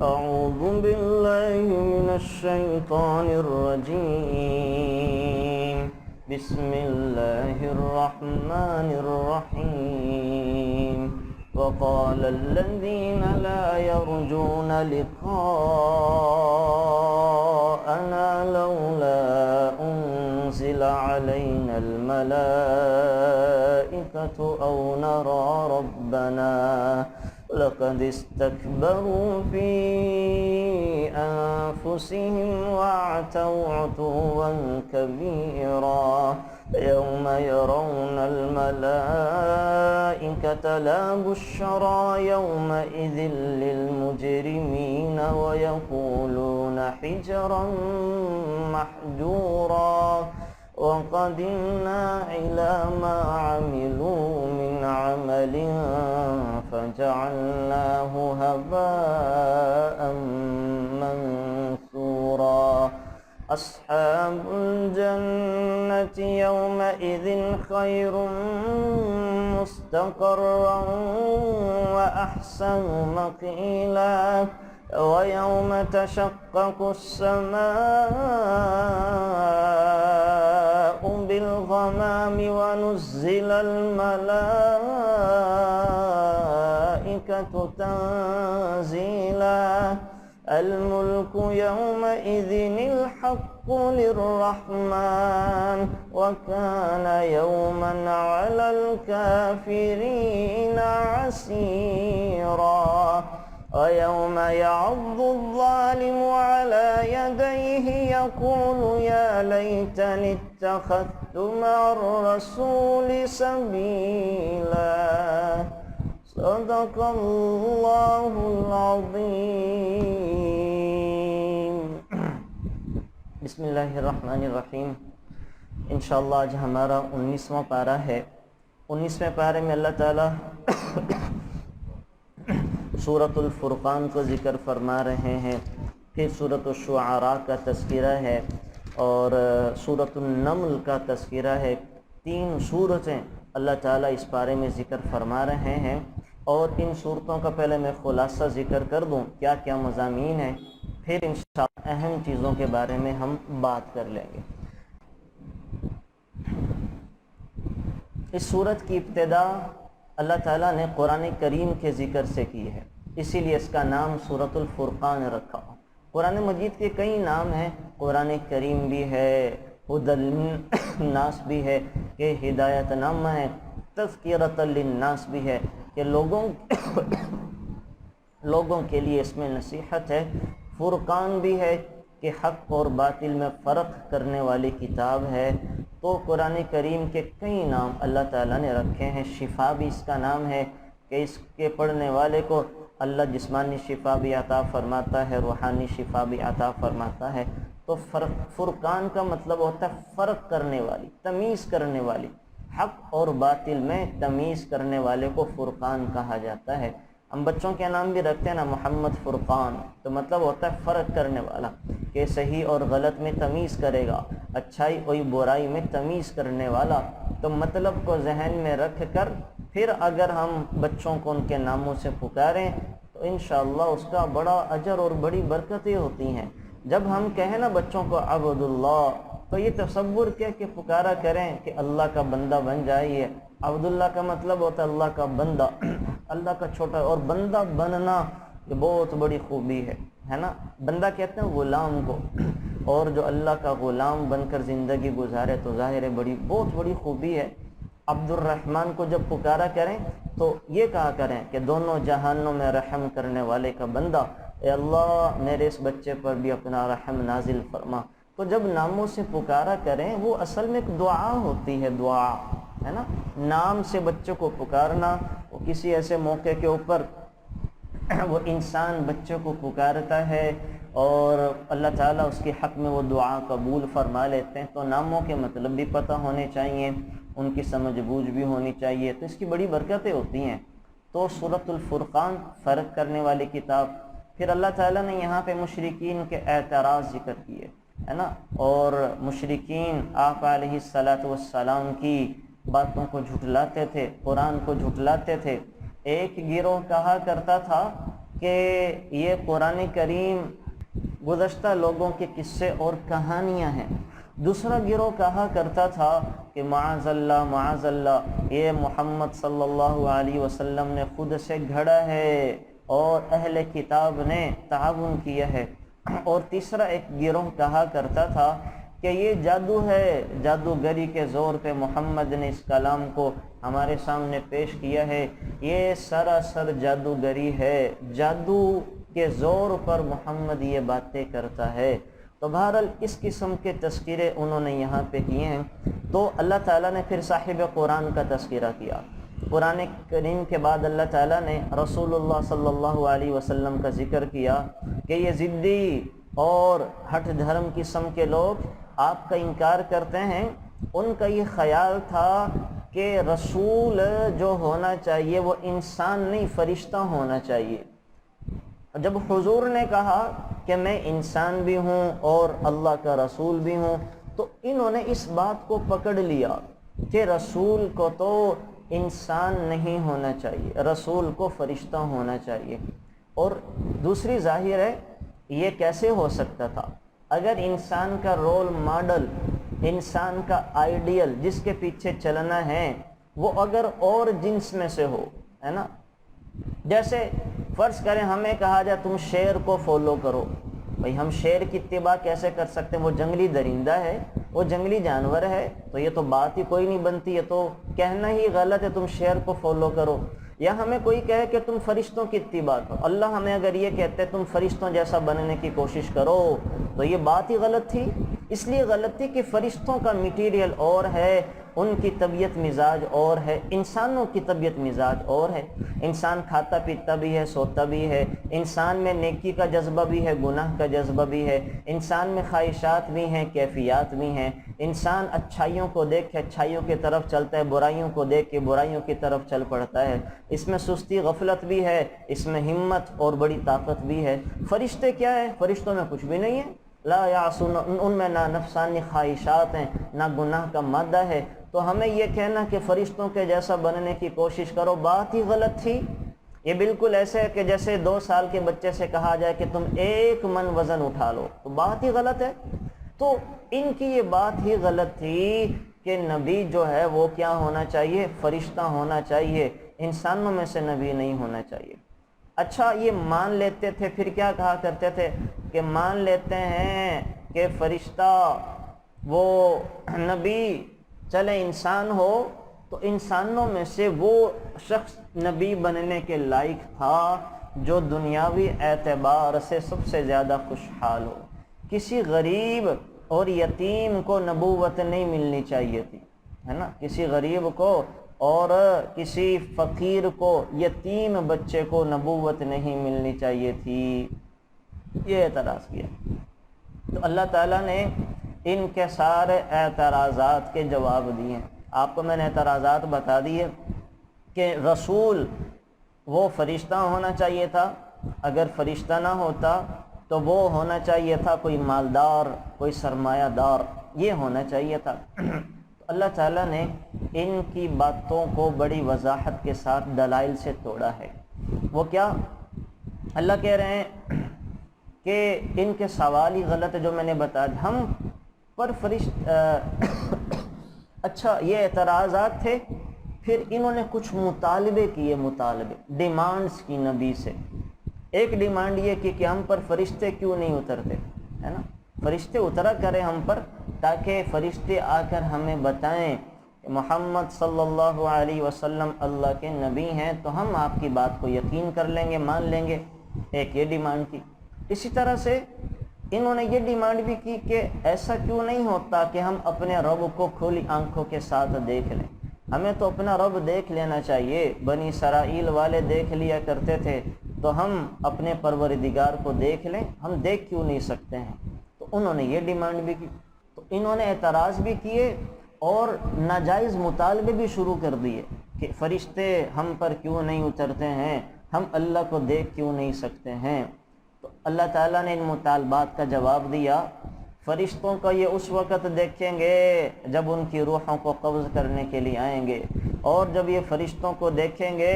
أعوذ بالله من الشيطان الرجيم. بسم الله الرحمن الرحيم. وقال الذين لا يرجون لقاءنا لولا أنزل علينا الملائكة أو نرى ربنا لقد استكبروا في أنفسهم وعتوا عتوا كبيرا. يوم يرون الملائكة لا بشرى يومئذ للمجرمين ويقولون حجرا محجورا. وقدمنا إلى ما عملوا من عمل فجعلناه هباء منثورا. أصحاب الجنة يومئذ خير مستقرا وأحسن مقيلا. ويوم تشقق السماء بالغمام ونزل الملائكة تنزيلا. الملك يومئذ الحق للرحمن وكان يوما على الكافرين عسيرا. ويوم يعض الظالم على يديه يقول يا ليتني اتخذت مع الرسول سبيلا. صدق اللہ العظیم. بسم اللہ الرحمن الرحیم. انشاءاللہ آج ہمارا 19واں پارہ ہے. 19ویں پارے میں اللہ تعالیٰ سورۃ الفرقان کو ذکر فرما رہے ہیں، پھر سورۃ الشعراء کا تذکرہ ہے اور سورۃ النمل کا تذکرہ ہے. 3 صورتیں اللہ تعالیٰ اس پارے میں ذکر فرما رہے ہیں، اور ان صورتوں کا پہلے میں خلاصہ ذکر کر دوں کیا کیا مضامین ہیں، پھر انشاءاللہ اہم چیزوں کے بارے میں ہم بات کر لیں گے. اس صورت کی ابتدا اللہ تعالیٰ نے قرآن کریم کے ذکر سے کی ہے، اسی لیے اس کا نام سورۃ الفرقان رکھا. قرآن مجید کے کئی نام ہیں، قرآن کریم بھی ہے، ہدی للناس بھی ہے کہ ہدایت نامہ ہے، تذکرۃ للناس بھی ہے کہ لوگوں کے لیے اس میں نصیحت ہے. فرقان بھی ہے کہ حق اور باطل میں فرق کرنے والی کتاب ہے. تو قرآن کریم کے کئی نام اللہ تعالیٰ نے رکھے ہیں. شفا بھی اس کا نام ہے کہ اس کے پڑھنے والے کو اللہ جسمانی شفا بھی عطا فرماتا ہے، روحانی شفا بھی عطا فرماتا ہے. تو فرقان کا مطلب ہوتا ہے فرق کرنے والی، تمیز کرنے والی. حق اور باطل میں تمیز کرنے والے کو فرقان کہا جاتا ہے. ہم بچوں کے نام بھی رکھتے ہیں نا، محمد فرقان، تو مطلب ہوتا ہے فرق کرنے والا، کہ صحیح اور غلط میں تمیز کرے گا، اچھائی اور برائی میں تمیز کرنے والا. تو مطلب کو ذہن میں رکھ کر پھر اگر ہم بچوں کو ان کے ناموں سے پکاریں تو انشاءاللہ اس کا بڑا اجر اور بڑی برکتیں ہوتی ہیں. جب ہم کہیں نا بچوں کو عبد اللہ، تو یہ تصور کیا کہ پکارا کریں کہ اللہ کا بندہ بن جائیے. عبداللہ کا مطلب ہوتا ہے اللہ کا بندہ، اللہ کا چھوٹا، اور بندہ بننا یہ بہت بڑی خوبی ہے نا. بندہ کہتے ہیں غلام کو، اور جو اللہ کا غلام بن کر زندگی گزارے تو ظاہر ہے بہت بڑی خوبی ہے. عبد الرحمن کو جب پکارا کریں تو یہ کہا کریں کہ دونوں جہانوں میں رحم کرنے والے کا بندہ، اے اللہ میرے اس بچے پر بھی اپنا رحم نازل فرما. تو جب ناموں سے پکارا کریں وہ اصل میں ایک دعا ہوتی ہے، دعا ہے نا. نام سے بچوں کو پکارنا، وہ کسی ایسے موقع کے اوپر وہ انسان بچوں کو پکارتا ہے اور اللہ تعالیٰ اس کے حق میں وہ دعا قبول فرما لیتے ہیں. تو ناموں کے مطلب بھی پتہ ہونے چاہیے، ان کی سمجھ بوجھ بھی ہونی چاہیے، تو اس کی بڑی برکتیں ہوتی ہیں. تو سورۃ الفرقان فرق کرنے والی کتاب. پھر اللہ تعالیٰ نے یہاں پہ مشرکین کے اعتراض ذکر کیے ہے نا، اور مشرکین آپ علیہ السلام کی باتوں کو جھٹلاتے تھے، قرآن کو جھٹلاتے تھے. ایک گروہ کہا کرتا تھا کہ یہ قرآن کریم گزشتہ لوگوں کے قصے اور کہانیاں ہیں۔ دوسرا گروہ کہا کرتا تھا کہ معاذ اللہ یہ محمد صلی اللہ علیہ وسلم نے خود سے گھڑا ہے اور اہل کتاب نے تعاون کیا ہے۔ اور تیسرا ایک گروہ کہا کرتا تھا کہ یہ جادو ہے، جادوگری کے زور پہ محمد نے اس کلام کو ہمارے سامنے پیش کیا ہے، یہ سراسر جادوگری ہے، جادو کے زور پر محمد یہ باتیں کرتا ہے۔ تو بہرحال اس قسم کے تذکرے انہوں نے یہاں پہ کیے ہیں۔ تو اللہ تعالیٰ نے پھر صاحب قرآن کا تذکرہ کیا۔ قرآن کریم کے بعد اللہ تعالیٰ نے رسول اللہ صلی اللہ علیہ وسلم کا ذکر کیا کہ یہ ضدی اور ہٹ دھرم قسم کے لوگ آپ کا انکار کرتے ہیں۔ ان کا یہ خیال تھا کہ رسول جو ہونا چاہیے وہ انسان نہیں فرشتہ ہونا چاہیے۔ جب حضور نے کہا کہ میں انسان بھی ہوں اور اللہ کا رسول بھی ہوں، تو انہوں نے اس بات کو پکڑ لیا کہ رسول کو تو انسان نہیں ہونا چاہیے، رسول کو فرشتہ ہونا چاہیے۔ اور دوسری ظاہر ہے یہ کیسے ہو سکتا تھا؟ اگر انسان کا رول ماڈل، انسان کا آئیڈیل جس کے پیچھے چلنا ہے وہ اگر اور جنس میں سے ہو، ہے نا، جیسے فرض کریں ہمیں کہا جائے تم شیر کو فالو کرو، بھئی ہم شیر کی اتباع کیسے کر سکتے ہیں؟ وہ جنگلی درندہ ہے، وہ جنگلی جانور ہے، تو یہ تو بات ہی کوئی نہیں بنتی، یہ تو کہنا ہی غلط ہے تم شیر کو فالو کرو۔ یا ہمیں کوئی کہے کہ تم فرشتوں کی اتباع کرو، اللہ ہمیں اگر یہ کہتے تم فرشتوں جیسا بننے کی کوشش کرو، تو یہ بات ہی غلط تھی۔ اس لیے غلط تھی کہ فرشتوں کا میٹیریل اور ہے، ان کی طبیعت مزاج اور ہے، انسانوں کی طبیعت مزاج اور ہے۔ انسان کھاتا پیتا بھی ہے، سوتا بھی ہے، انسان میں نیکی کا جذبہ بھی ہے، گناہ کا جذبہ بھی ہے، انسان میں خواہشات بھی ہیں، کیفیات بھی ہیں۔ انسان اچھائیوں کو دیکھ کے اچھائیوں کی طرف چلتا ہے، برائیوں کو دیکھ کے برائیوں کی طرف چل پڑتا ہے۔ اس میں سستی غفلت بھی ہے، اس میں ہمت اور بڑی طاقت بھی ہے۔ فرشتے کیا ہے؟ فرشتوں میں کچھ بھی نہیں ہے، لا یعصون، ان میں نہ نفسانی خواہشات ہیں نہ گناہ کا مادہ ہے۔ تو ہمیں یہ کہنا کہ فرشتوں کے جیسا بننے کی کوشش کرو، بات ہی غلط تھی۔ یہ بالکل ایسے ہے کہ جیسے 2 سال کے بچے سے کہا جائے کہ تم 1 من وزن اٹھا لو، تو بات ہی غلط ہے۔ تو ان کی یہ بات ہی غلط تھی کہ نبی جو ہے وہ کیا ہونا چاہیے؟ فرشتہ ہونا چاہیے، انسانوں میں سے نبی نہیں ہونا چاہیے۔ اچھا یہ مان لیتے تھے، پھر کیا کہا کرتے تھے کہ مان لیتے ہیں کہ فرشتہ وہ نبی چلے انسان ہو، تو انسانوں میں سے وہ شخص نبی بننے کے لائق تھا جو دنیاوی اعتبار سے سب سے زیادہ خوشحال ہو۔ کسی غریب اور یتیم کو نبوت نہیں ملنی چاہیے تھی، ہے نا، کسی غریب کو اور کسی فقیر کو، یتیم بچے کو نبوت نہیں ملنی چاہیے تھی، یہ اعتراض کیا۔ تو اللہ تعالیٰ نے ان کے سارے اعتراضات کے جواب دیے ہیں۔ آپ کو میں نے اعتراضات بتا دیے کہ رسول وہ فرشتہ ہونا چاہیے تھا، اگر فرشتہ نہ ہوتا تو وہ ہونا چاہیے تھا کوئی مالدار، کوئی سرمایہ دار، یہ ہونا چاہیے تھا۔ اللہ تعالیٰ نے ان کی باتوں کو بڑی وضاحت کے ساتھ دلائل سے توڑا ہے۔ وہ کیا؟ اللہ کہہ رہے ہیں کہ ان کے سوال ہی غلط ہے جو میں نے بتا دیا، ہم پر اچھا یہ اعتراضات تھے، پھر انہوں نے کچھ مطالبے کیے، ڈیمانڈز کی نبی سے۔ ایک ڈیمانڈ یہ کی کہ ہم پر فرشتے کیوں نہیں اترتے، ہے نا، فرشتے اترا کریں ہم پر، تاکہ فرشتے آ کر ہمیں بتائیں کہ محمد صلی اللہ علیہ وسلم اللہ کے نبی ہیں، تو ہم آپ کی بات کو یقین کر لیں گے، مان لیں گے۔ ایک یہ ڈیمانڈ کی۔ اسی طرح سے انہوں نے یہ ڈیمانڈ بھی کی کہ ایسا کیوں نہیں ہوتا کہ ہم اپنے رب کو کھلی آنکھوں کے ساتھ دیکھ لیں، ہمیں تو اپنا رب دیکھ لینا چاہیے، بنی اسرائیل والے دیکھ لیا کرتے تھے، تو ہم اپنے پروردگار کو دیکھ لیں، ہم دیکھ کیوں نہیں سکتے ہیں؟ تو انہوں نے یہ ڈیمانڈ بھی کی۔ تو انہوں نے اعتراض بھی کیے اور ناجائز مطالبے بھی شروع کر دیے کہ فرشتے ہم پر کیوں نہیں اترتے ہیں، ہم اللہ کو دیکھ کیوں نہیں سکتے ہیں۔ تو اللہ تعالیٰ نے ان مطالبات کا جواب دیا، فرشتوں کو یہ اس وقت دیکھیں گے جب ان کی روحوں کو قبض کرنے کے لیے آئیں گے، اور جب یہ فرشتوں کو دیکھیں گے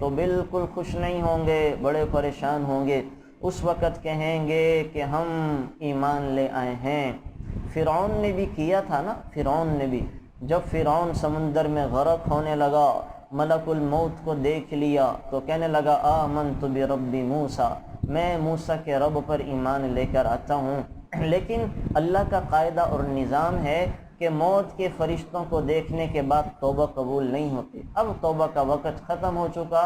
تو بالکل خوش نہیں ہوں گے، بڑے پریشان ہوں گے۔ اس وقت کہیں گے کہ ہم ایمان لے آئے ہیں۔ فرعون نے بھی کیا تھا نا، فرعون نے بھی جب فرعون سمندر میں غرق ہونے لگا، ملک الموت کو دیکھ لیا تو کہنے لگا آمنت برب موسیٰ، میں موسیٰ کے رب پر ایمان لے کر آتا ہوں۔ لیکن اللہ کا قاعدہ اور نظام ہے کہ موت کے فرشتوں کو دیکھنے کے بعد توبہ قبول نہیں ہوتی۔ اب توبہ کا وقت ختم ہو چکا،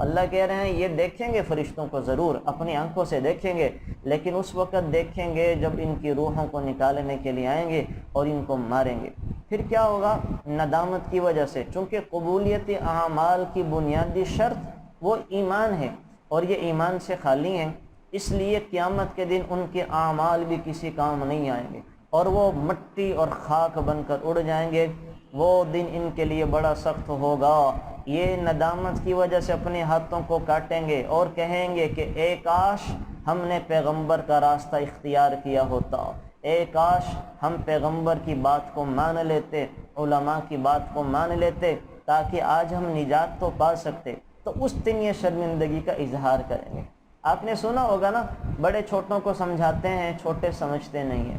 اللہ کہہ رہے ہیں یہ دیکھیں گے فرشتوں کو، ضرور اپنی آنکھوں سے دیکھیں گے، لیکن اس وقت دیکھیں گے جب ان کی روحوں کو نکالنے کے لیے آئیں گے اور ان کو ماریں گے۔ پھر کیا ہوگا؟ ندامت کی وجہ سے، چونکہ قبولیت اعمال کی بنیادی شرط وہ ایمان ہے اور یہ ایمان سے خالی ہیں، اس لیے قیامت کے دن ان کے اعمال بھی کسی کام نہیں آئیں گے اور وہ مٹی اور خاک بن کر اڑ جائیں گے۔ وہ دن ان کے لیے بڑا سخت ہوگا۔ یہ ندامت کی وجہ سے اپنے ہاتھوں کو کاٹیں گے اور کہیں گے کہ اے کاش ہم نے پیغمبر کا راستہ اختیار کیا ہوتا، اے کاش ہم پیغمبر کی بات کو مان لیتے، علماء کی بات کو مان لیتے، تاکہ آج ہم نجات تو پا سکتے۔ تو اس دن یہ شرمندگی کا اظہار کریں گے۔ آپ نے سنا ہوگا نا، بڑے چھوٹوں کو سمجھاتے ہیں، چھوٹے سمجھتے نہیں ہیں،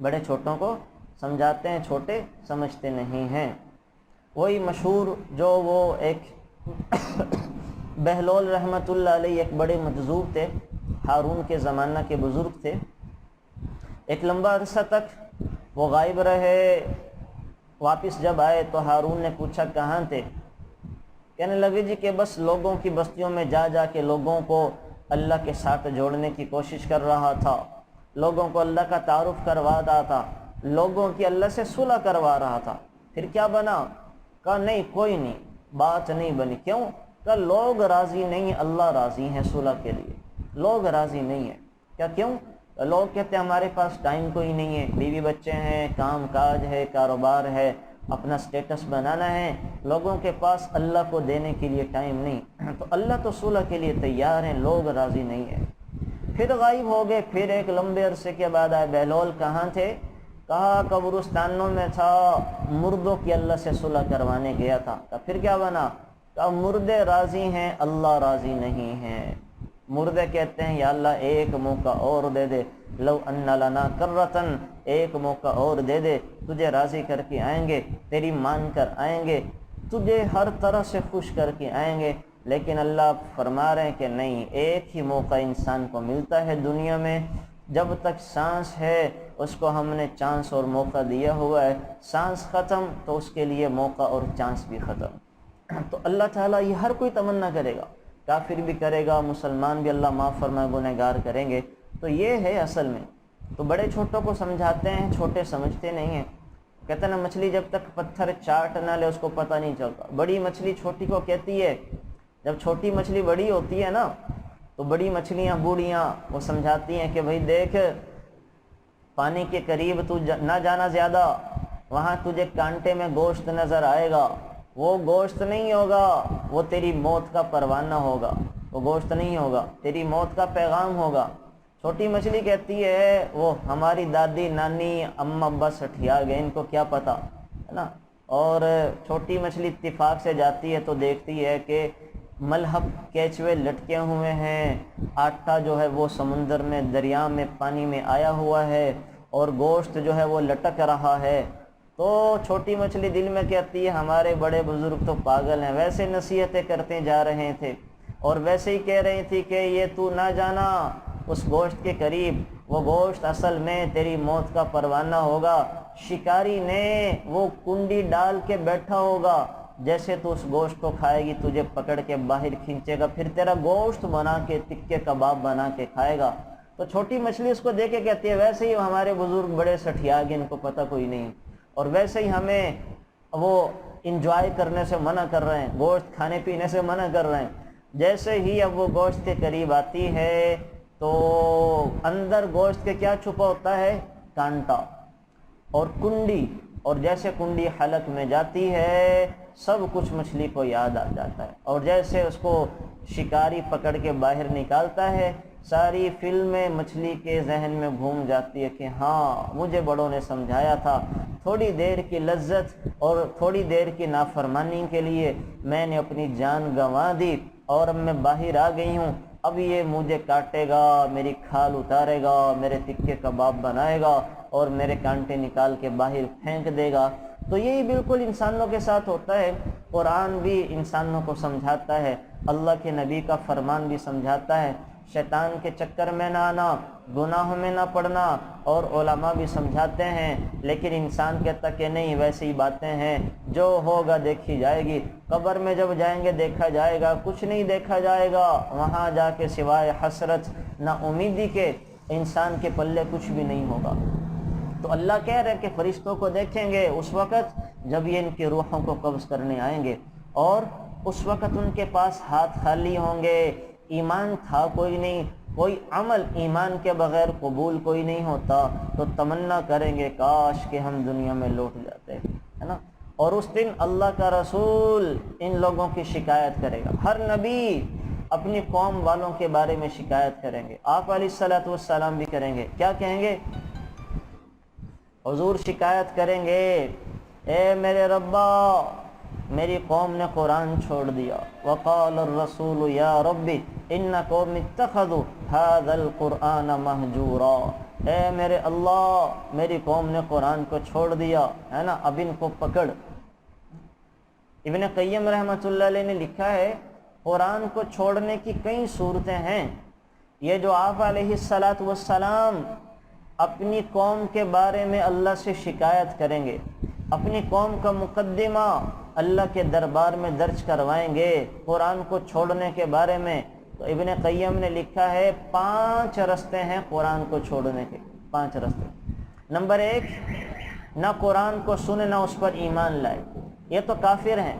بڑے چھوٹوں کو سمجھاتے ہیں، چھوٹے سمجھتے نہیں ہیں۔ وہی مشہور جو وہ ایک بہلول رحمۃ اللہ علیہ ایک بڑے مجذوب تھے، ہارون کے زمانہ کے بزرگ تھے، ایک لمبا عرصہ تک وہ غائب رہے۔ واپس جب آئے تو ہارون نے پوچھا کہاں تھے؟ کہنے لگے جی کہ بس لوگوں کی بستیوں میں جا جا کے لوگوں کو اللہ کے ساتھ جوڑنے کی کوشش کر رہا تھا، لوگوں کو اللہ کا تعارف کروا رہا تھا، لوگوں کی اللہ سے صلح کروا رہا تھا۔ پھر کیا بنا؟ کہا نہیں کوئی نہیں، بات نہیں بنی۔ کیوں؟ کہا لوگ راضی نہیں، اللہ راضی ہیں صلح کے لیے، لوگ راضی نہیں ہیں۔ کیا کیوں؟ لوگ کہتے ہیں ہمارے پاس ٹائم کوئی نہیں ہے، بیوی بچے ہیں، کام کاج ہے، کاروبار ہے، اپنا سٹیٹس بنانا ہے، لوگوں کے پاس اللہ کو دینے کے لیے ٹائم نہیں۔ تو اللہ تو صلح کے لیے تیار ہیں، لوگ راضی نہیں ہیں۔ پھر غائب ہو گئے۔ پھر ایک لمبے عرصے کے بعد آئے، بہلول کہاں تھے؟ کہا قبرستانوں میں تھا، مردوں کی اللہ سے صلح کروانے گیا تھا۔ کہا پھر کیا بنا؟ کہا مردے راضی ہیں، اللہ راضی نہیں ہیں۔ مردے کہتے ہیں یا اللہ ایک موقع اور دے دے، لو ان لنا کرتن، ایک موقع اور دے دے، تجھے راضی کر کے آئیں گے، تیری مان کر آئیں گے، تجھے ہر طرح سے خوش کر کے آئیں گے۔ لیکن اللہ فرما رہے ہیں کہ نہیں، ایک ہی موقع انسان کو ملتا ہے دنیا میں، جب تک سانس ہے اس کو ہم نے چانس اور موقع دیا ہوا ہے، سانس ختم تو اس کے لیے موقع اور چانس بھی ختم۔ تو اللہ تعالیٰ یہ ہر کوئی تمنا کرے گا، کافر بھی کرے گا، مسلمان بھی اللہ معاف فرمائے گنہگار کریں گے۔ تو یہ ہے اصل میں۔ تو بڑے چھوٹوں کو سمجھاتے ہیں، چھوٹے سمجھتے نہیں ہیں۔ کہتے ہیں نا مچھلی جب تک پتھر چاٹ نہ لے اس کو پتہ نہیں چلتا۔ بڑی مچھلی چھوٹی کو کہتی ہے، جب چھوٹی مچھلی بڑی ہوتی ہے نا تو بڑی مچھلیاں بوڑھیاں وہ سمجھاتی ہیں کہ بھائی دیکھ، پانی کے قریب تو نہ جانا زیادہ، وہاں تجھے کانٹے میں گوشت نظر آئے گا، وہ گوشت نہیں ہوگا، وہ تیری موت کا پروانہ ہوگا، وہ گوشت نہیں ہوگا، تیری موت کا پیغام ہوگا۔ چھوٹی مچھلی کہتی ہے وہ ہماری دادی نانی اماں ابا سٹھیا گئے، ان کو کیا پتہ ہے نا۔ اور چھوٹی مچھلی اتفاق سے جاتی ہے تو دیکھتی ہے کہ ملحق کیچوے لٹکے ہوئے ہیں، آٹا جو ہے وہ سمندر میں دریا میں پانی میں آیا ہوا ہے اور گوشت جو ہے وہ لٹک رہا ہے۔ تو چھوٹی مچھلی دل میں کہتی ہے ہمارے بڑے بزرگ تو پاگل ہیں، ویسے نصیحتیں کرتے جا رہے تھے اور ویسے ہی کہہ رہی تھی کہ یہ تو نہ جانا اس گوشت کے قریب، وہ گوشت اصل میں تیری موت کا پروانہ ہوگا۔ شکاری نے وہ کنڈی ڈال کے بیٹھا ہوگا، جیسے تو اس گوشت کو کھائے گی تجھے پکڑ کے باہر کھینچے گا، پھر تیرا گوشت بنا کے ٹکے کباب بنا کے کھائے گا۔ تو چھوٹی مچھلی اس کو دیکھ کے کہتی ہے ویسے ہی ہمارے بزرگ بڑے سٹھیا گئے، ان کو پتہ کوئی نہیں، اور ویسے ہی ہمیں وہ انجوائے کرنے سے منع کر رہے ہیں، گوشت کھانے پینے سے منع کر رہے ہیں۔ جیسے ہی اب وہ گوشت کے قریب آتی ہے تو اندر گوشت کے کیا چھپا ہوتا ہے؟ کانٹا اور کنڈی، اور جیسے کنڈی حلق میں جاتی ہے سب کچھ مچھلی کو یاد آ جاتا ہے، اور جیسے اس کو شکاری پکڑ کے باہر نکالتا ہے ساری فلمیں مچھلی کے ذہن میں گھوم جاتی ہے کہ ہاں مجھے بڑوں نے سمجھایا تھا، تھوڑی دیر کی لذت اور تھوڑی دیر کی نافرمانی کے لیے میں نے اپنی جان گنوا دی اور اب میں باہر آ گئی ہوں، اب یہ مجھے کاٹے گا، میری کھال اتارے گا، میرے تکے کباب بنائے گا اور میرے کانٹے نکال کے باہر پھینک دے گا۔ تو یہی بالکل انسانوں کے ساتھ ہوتا ہے۔ قرآن بھی انسانوں کو سمجھاتا ہے، اللہ کے نبی کا فرمان بھی سمجھاتا ہے، شیطان کے چکر میں نہ آنا، گناہوں میں نہ پڑنا، اور علماء بھی سمجھاتے ہیں، لیکن انسان کہتا کہ نہیں ویسی باتیں ہیں، جو ہوگا دیکھی جائے گی، قبر میں جب جائیں گے دیکھا جائے گا، کچھ نہیں دیکھا جائے گا وہاں جا کے سوائے حسرت نہ امیدی کے، انسان کے پلے کچھ بھی نہیں ہوگا۔ تو اللہ کہہ رہے کہ فرشتوں کو دیکھیں گے اس وقت جب یہ ان کی روحوں کو قبض کرنے آئیں گے، اور اس وقت ان کے پاس ہاتھ خالی ہوں گے، ایمان تھا کوئی نہیں، کوئی عمل ایمان کے بغیر قبول کوئی نہیں ہوتا، تو تمنا کریں گے کاش کہ ہم دنیا میں لوٹ جاتے، ہے نا۔ اور اس دن اللہ کا رسول ان لوگوں کی شکایت کرے گا، ہر نبی اپنی قوم والوں کے بارے میں شکایت کریں گے، آپ علیہ الصلوۃ والسلام بھی کریں گے، کیا کہیں گے؟ حضور شکایت کریں گے، اے میرے ربا میری قوم نے قرآن چھوڑ دیا، وقال الرسول یا ربی ان قوم اتخذوا هذا القرآن مہجورا، اے میرے اللہ میری قوم نے قرآن کو چھوڑ دیا، ہے نا، اب ان کو پکڑ۔ ابن قیم رحمۃ اللہ علیہ نے لکھا ہے قرآن کو چھوڑنے کی کئی صورتیں ہیں۔ یہ جو آپ علیہ الصلاۃ والسلام اپنی قوم کے بارے میں اللہ سے شکایت کریں گے، اپنی قوم کا مقدمہ اللہ کے دربار میں درج کروائیں گے قرآن کو چھوڑنے کے بارے میں، تو ابن قیم نے لکھا ہے 5 رستے ہیں قرآن کو چھوڑنے کے، 5 رستے۔ نمبر 1، نہ قرآن کو سنے نہ اس پر ایمان لائے، یہ تو کافر ہیں،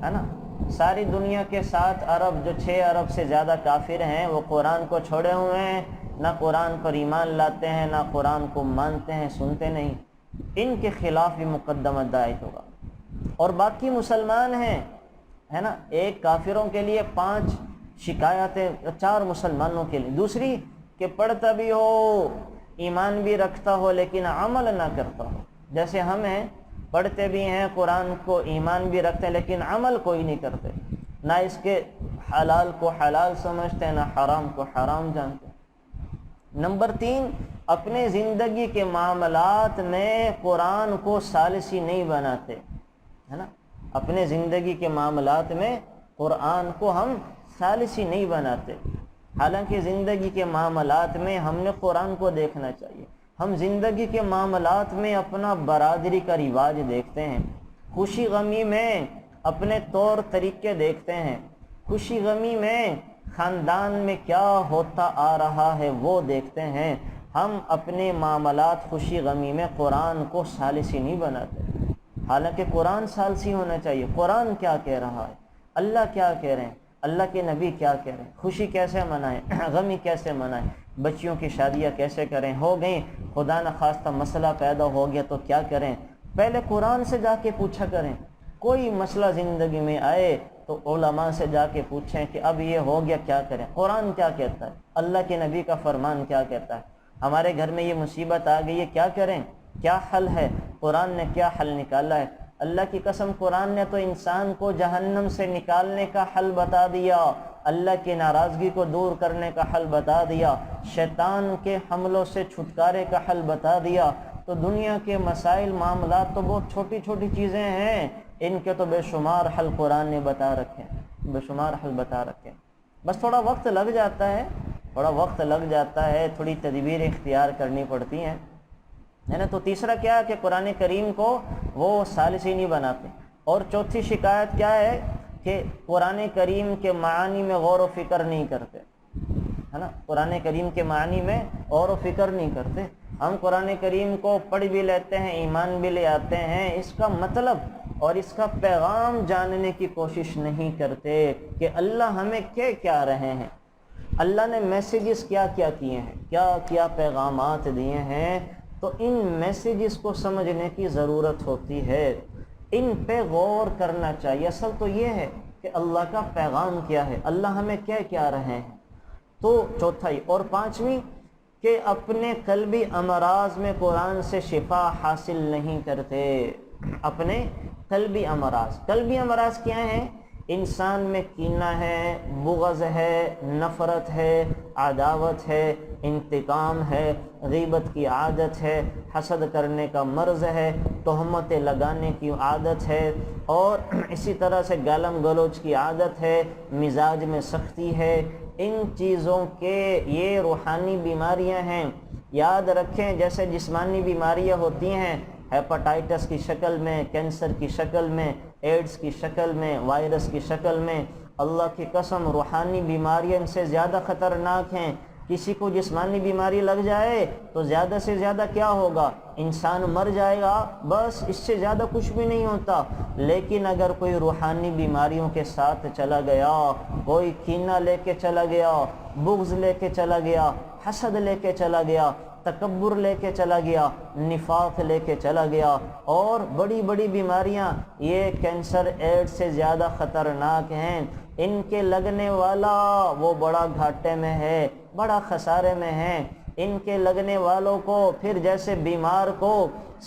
ہے نا۔ ساری دنیا کے 7 ارب جو 6 ارب سے زیادہ کافر ہیں وہ قرآن کو چھوڑے ہوئے ہیں، نہ قرآن پر ایمان لاتے ہیں، نہ قرآن کو مانتے ہیں، سنتے نہیں، ان کے خلاف بھی مقدمہ دائر ہوگا۔ اور باقی مسلمان ہیں، ہے نا، ایک کافروں کے لیے 5 شکایتیں، 4 مسلمانوں کے لیے۔ دوسری کہ پڑھتا بھی ہو، ایمان بھی رکھتا ہو لیکن عمل نہ کرتا ہو، جیسے ہم ہیں، پڑھتے بھی ہیں قرآن کو، ایمان بھی رکھتے ہیں لیکن عمل کوئی نہیں کرتے، نہ اس کے حلال کو حلال سمجھتے ہیں، نہ حرام کو حرام جانتے ہیں۔ نمبر 3، اپنے زندگی کے معاملات میں قرآن کو ثالثی نہیں بناتے، ہے نا، اپنے زندگی کے معاملات میں قرآن کو ہم ثالثی نہیں بناتے، حالانکہ زندگی کے معاملات میں ہم نے قرآن کو دیکھنا چاہیے۔ ہم زندگی کے معاملات میں اپنا برادری کا رواج دیکھتے ہیں، خوشی غمی میں اپنے طور طریقے دیکھتے ہیں، خوشی غمی میں خاندان میں کیا ہوتا آ رہا ہے وہ دیکھتے ہیں۔ ہم اپنے معاملات خوشی غمی میں قرآن کو ثالثی نہیں بناتے، حالانکہ قرآن ثالثی ہونا چاہیے۔ قرآن کیا کہہ رہا ہے، اللہ کیا کہہ رہے ہیں، اللہ کے نبی کیا کہہ رہے ہیں، خوشی کیسے منائیں، غمی کیسے منائیں، بچیوں کی شادیاں کیسے کریں، ہو گئیں خدا نخواستہ مسئلہ پیدا ہو گیا تو کیا کریں، پہلے قرآن سے جا کے پوچھا کریں۔ کوئی مسئلہ زندگی میں آئے تو علماء سے جا کے پوچھیں کہ اب یہ ہو گیا کیا کریں، قرآن کیا کہتا ہے، اللہ کے نبی کا فرمان کیا کہتا ہے، ہمارے گھر میں یہ مصیبت آ گئی ہے کیا کریں، کیا حل ہے، قرآن نے کیا حل نکالا ہے۔ اللہ کی قسم قرآن نے تو انسان کو جہنم سے نکالنے کا حل بتا دیا، اللہ کی ناراضگی کو دور کرنے کا حل بتا دیا، شیطان کے حملوں سے چھٹکارے کا حل بتا دیا۔ تو دنیا کے مسائل معاملات تو بہت چھوٹی چھوٹی چیزیں ہیں، ان کے تو بے شمار حل قرآن نے بتا رکھے، بے شمار حل بتا رکھے۔ بس تھوڑا وقت لگ جاتا ہے، تھوڑا وقت لگ جاتا ہے، تھوڑی تدبیر اختیار کرنی پڑتی ہیں، ہے نا۔ تو تیسرا کیا ہے کہ قرآن کریم کو وہ ثالثی نہیں بناتے۔ اور چوتھی شکایت کیا ہے کہ قرآن کریم کے معانی میں غور و فکر نہیں کرتے، ہے نا، قرآن کریم کے معنی میں غور و فکر نہیں کرتے۔ ہم قرآن کریم کو پڑھ بھی لیتے ہیں، ایمان بھی لے آتے ہیں، اس کا مطلب اور اس کا پیغام جاننے کی کوشش نہیں کرتے کہ اللہ ہمیں کہہ کیا رہے ہیں، اللہ نے میسیجز کیا کیا کیے ہیں، کیا کیا پیغامات دیے ہیں۔ تو ان میسیجز کو سمجھنے کی ضرورت ہوتی ہے، ان پہ غور کرنا چاہیے۔ اصل تو یہ ہے کہ اللہ کا پیغام کیا ہے، اللہ ہمیں کہہ کیا رہے ہیں۔ تو چوتھائی، اور پانچویں کہ اپنے قلبی امراض میں قرآن سے شفا حاصل نہیں کرتے۔ اپنے قلبی امراض کیا ہیں؟ انسان میں کینہ ہے، بغض ہے، نفرت ہے، عداوت ہے، انتقام ہے، غیبت کی عادت ہے، حسد کرنے کا مرض ہے، تہمتیں لگانے کی عادت ہے، اور اسی طرح سے گالم گلوچ کی عادت ہے، مزاج میں سختی ہے۔ ان چیزوں کے یہ روحانی بیماریاں ہیں۔ یاد رکھیں جیسے جسمانی بیماریاں ہوتی ہیں ہیپاٹائٹس کی شکل میں، کینسر کی شکل میں، ایڈز کی شکل میں، وائرس کی شکل میں، اللہ کی قسم روحانی بیماریاں ان سے زیادہ خطرناک ہیں۔ کسی کو جسمانی بیماری لگ جائے تو زیادہ سے زیادہ کیا ہوگا؟ انسان مر جائے گا، بس اس سے زیادہ کچھ بھی نہیں ہوتا۔ لیکن اگر کوئی روحانی بیماریوں کے ساتھ چلا گیا، کوئی کینہ لے کے چلا گیا، بغض لے کے چلا گیا، حسد لے کے چلا گیا، تکبر لے کے چلا گیا، نفاق لے کے چلا گیا، اور بڑی بڑی بیماریاں، یہ کینسر ایڈز سے زیادہ خطرناک ہیں۔ ان کے لگنے والا وہ بڑا گھاٹے میں ہے، بڑا خسارے میں ہے۔ ان کے لگنے والوں کو پھر جیسے بیمار کو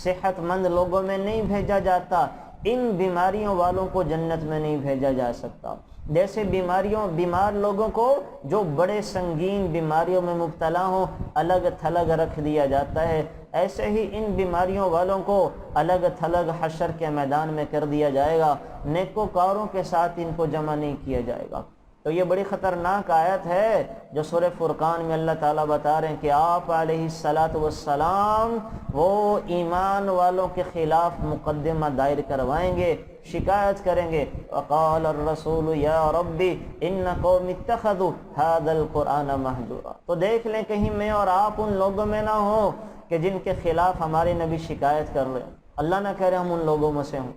صحت مند لوگوں میں نہیں بھیجا جاتا، ان بیماریوں والوں کو جنت میں نہیں بھیجا جا سکتا۔ جیسے بیمار لوگوں کو جو بڑے سنگین بیماریوں میں مبتلا ہوں الگ تھلگ رکھ دیا جاتا ہے، ایسے ہی ان بیماریوں والوں کو الگ تھلگ حشر کے میدان میں کر دیا جائے گا، نیکوکاروں کے ساتھ ان کو جمع نہیں کیا جائے گا۔ تو یہ بڑی خطرناک آیت ہے جو سورہ فرقان میں اللہ تعالیٰ بتا رہے ہیں کہ آپ علیہ السلام وہ ایمان والوں کے خلاف مقدمہ دائر کروائیں گے، شکایت کریں گے۔ وقال الرسول یا ربی ان قوم اتخذوا هذا القرآن مہجورا۔ تو دیکھ لیں کہیں میں اور آپ ان لوگوں میں نہ ہوں کہ جن کے خلاف ہمارے نبی شکایت کر رہے ہیں، اللہ نہ کرے ہم ان لوگوں میں سے ہوں۔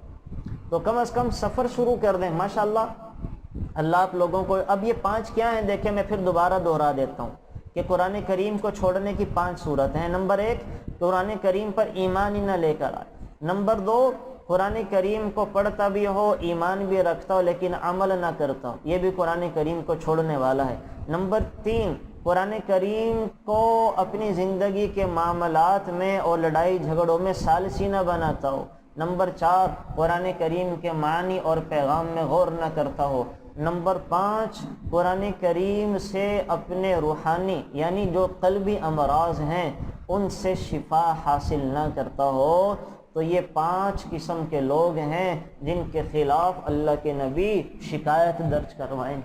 تو کم از کم سفر شروع کر دیں۔ ماشاءاللہ اللہ آپ لوگوں کو، اب یہ 5 کیا ہیں دیکھیں، میں پھر دوبارہ دہرا دیتا ہوں کہ قرآن کریم کو چھوڑنے کی 5 صورتیں ہیں۔ نمبر 1، قرآن کریم پر ایمان ہی نہ لے کر آئے۔ نمبر 2، قرآن کریم کو پڑھتا بھی ہو، ایمان بھی رکھتا ہو لیکن عمل نہ کرتا ہو، یہ بھی قرآن کریم کو چھوڑنے والا ہے۔ نمبر 3، قرآن کریم کو اپنی زندگی کے معاملات میں اور لڑائی جھگڑوں میں ثالثی نہ بناتا ہو۔ نمبر 4، قرآن کریم کے معنی اور پیغام میں غور نہ کرتا ہو۔ نمبر 5، قرآن کریم سے اپنے روحانی یعنی جو قلبی امراض ہیں ان سے شفا حاصل نہ کرتا ہو۔ تو یہ 5 قسم کے لوگ ہیں جن کے خلاف اللہ کے نبی شکایت درج کروائیں۔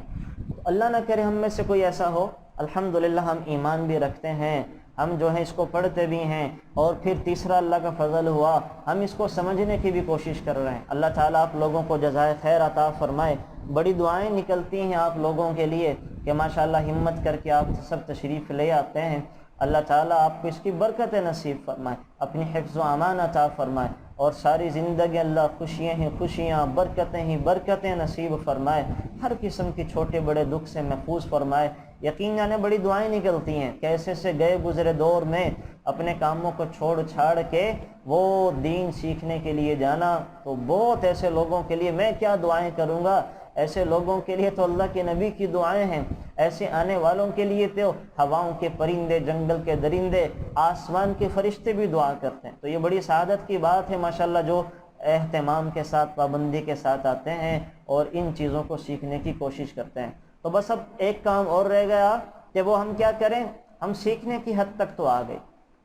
اللہ نہ کرے ہم میں سے کوئی ایسا ہو۔ الحمدللہ ہم ایمان بھی رکھتے ہیں، ہم جو ہیں اس کو پڑھتے بھی ہیں، اور پھر تیسرا اللہ کا فضل ہوا ہم اس کو سمجھنے کی بھی کوشش کر رہے ہیں۔ اللہ تعالیٰ آپ لوگوں کو جزائے خیر عطا فرمائے۔ بڑی دعائیں نکلتی ہیں آپ لوگوں کے لیے کہ ماشاءاللہ ہمت کر کے آپ سب تشریف لے آتے ہیں۔ اللہ تعالیٰ آپ کو اس کی برکت نصیب فرمائے، اپنی حفظ و امان عطا فرمائے، اور ساری زندگی اللہ خوشیاں ہی خوشیاں، برکتیں ہی برکتیں نصیب فرمائے، ہر قسم کی چھوٹے بڑے دکھ سے محفوظ فرمائے۔ یقین جانے بڑی دعائیں نکلتی ہیں، کیسے سے گئے گزرے دور میں اپنے کاموں کو چھوڑ چھاڑ کے وہ دین سیکھنے کے لیے جانا، تو بہت ایسے لوگوں کے لیے میں کیا دعائیں کروں گا، ایسے لوگوں کے لیے تو اللہ کے نبی کی دعائیں ہیں۔ ایسے آنے والوں کے لیے تو ہواؤں کے پرندے، جنگل کے درندے، آسمان کے فرشتے بھی دعا کرتے ہیں۔ تو یہ بڑی سعادت کی بات ہے ماشاءاللہ جو اہتمام کے ساتھ، پابندی کے ساتھ آتے ہیں اور ان چیزوں کو سیکھنے کی کوشش کرتے ہیں۔ تو بس اب ایک کام اور رہ گیا کہ وہ ہم کیا کریں، ہم سیکھنے کی حد تک تو آ گئے،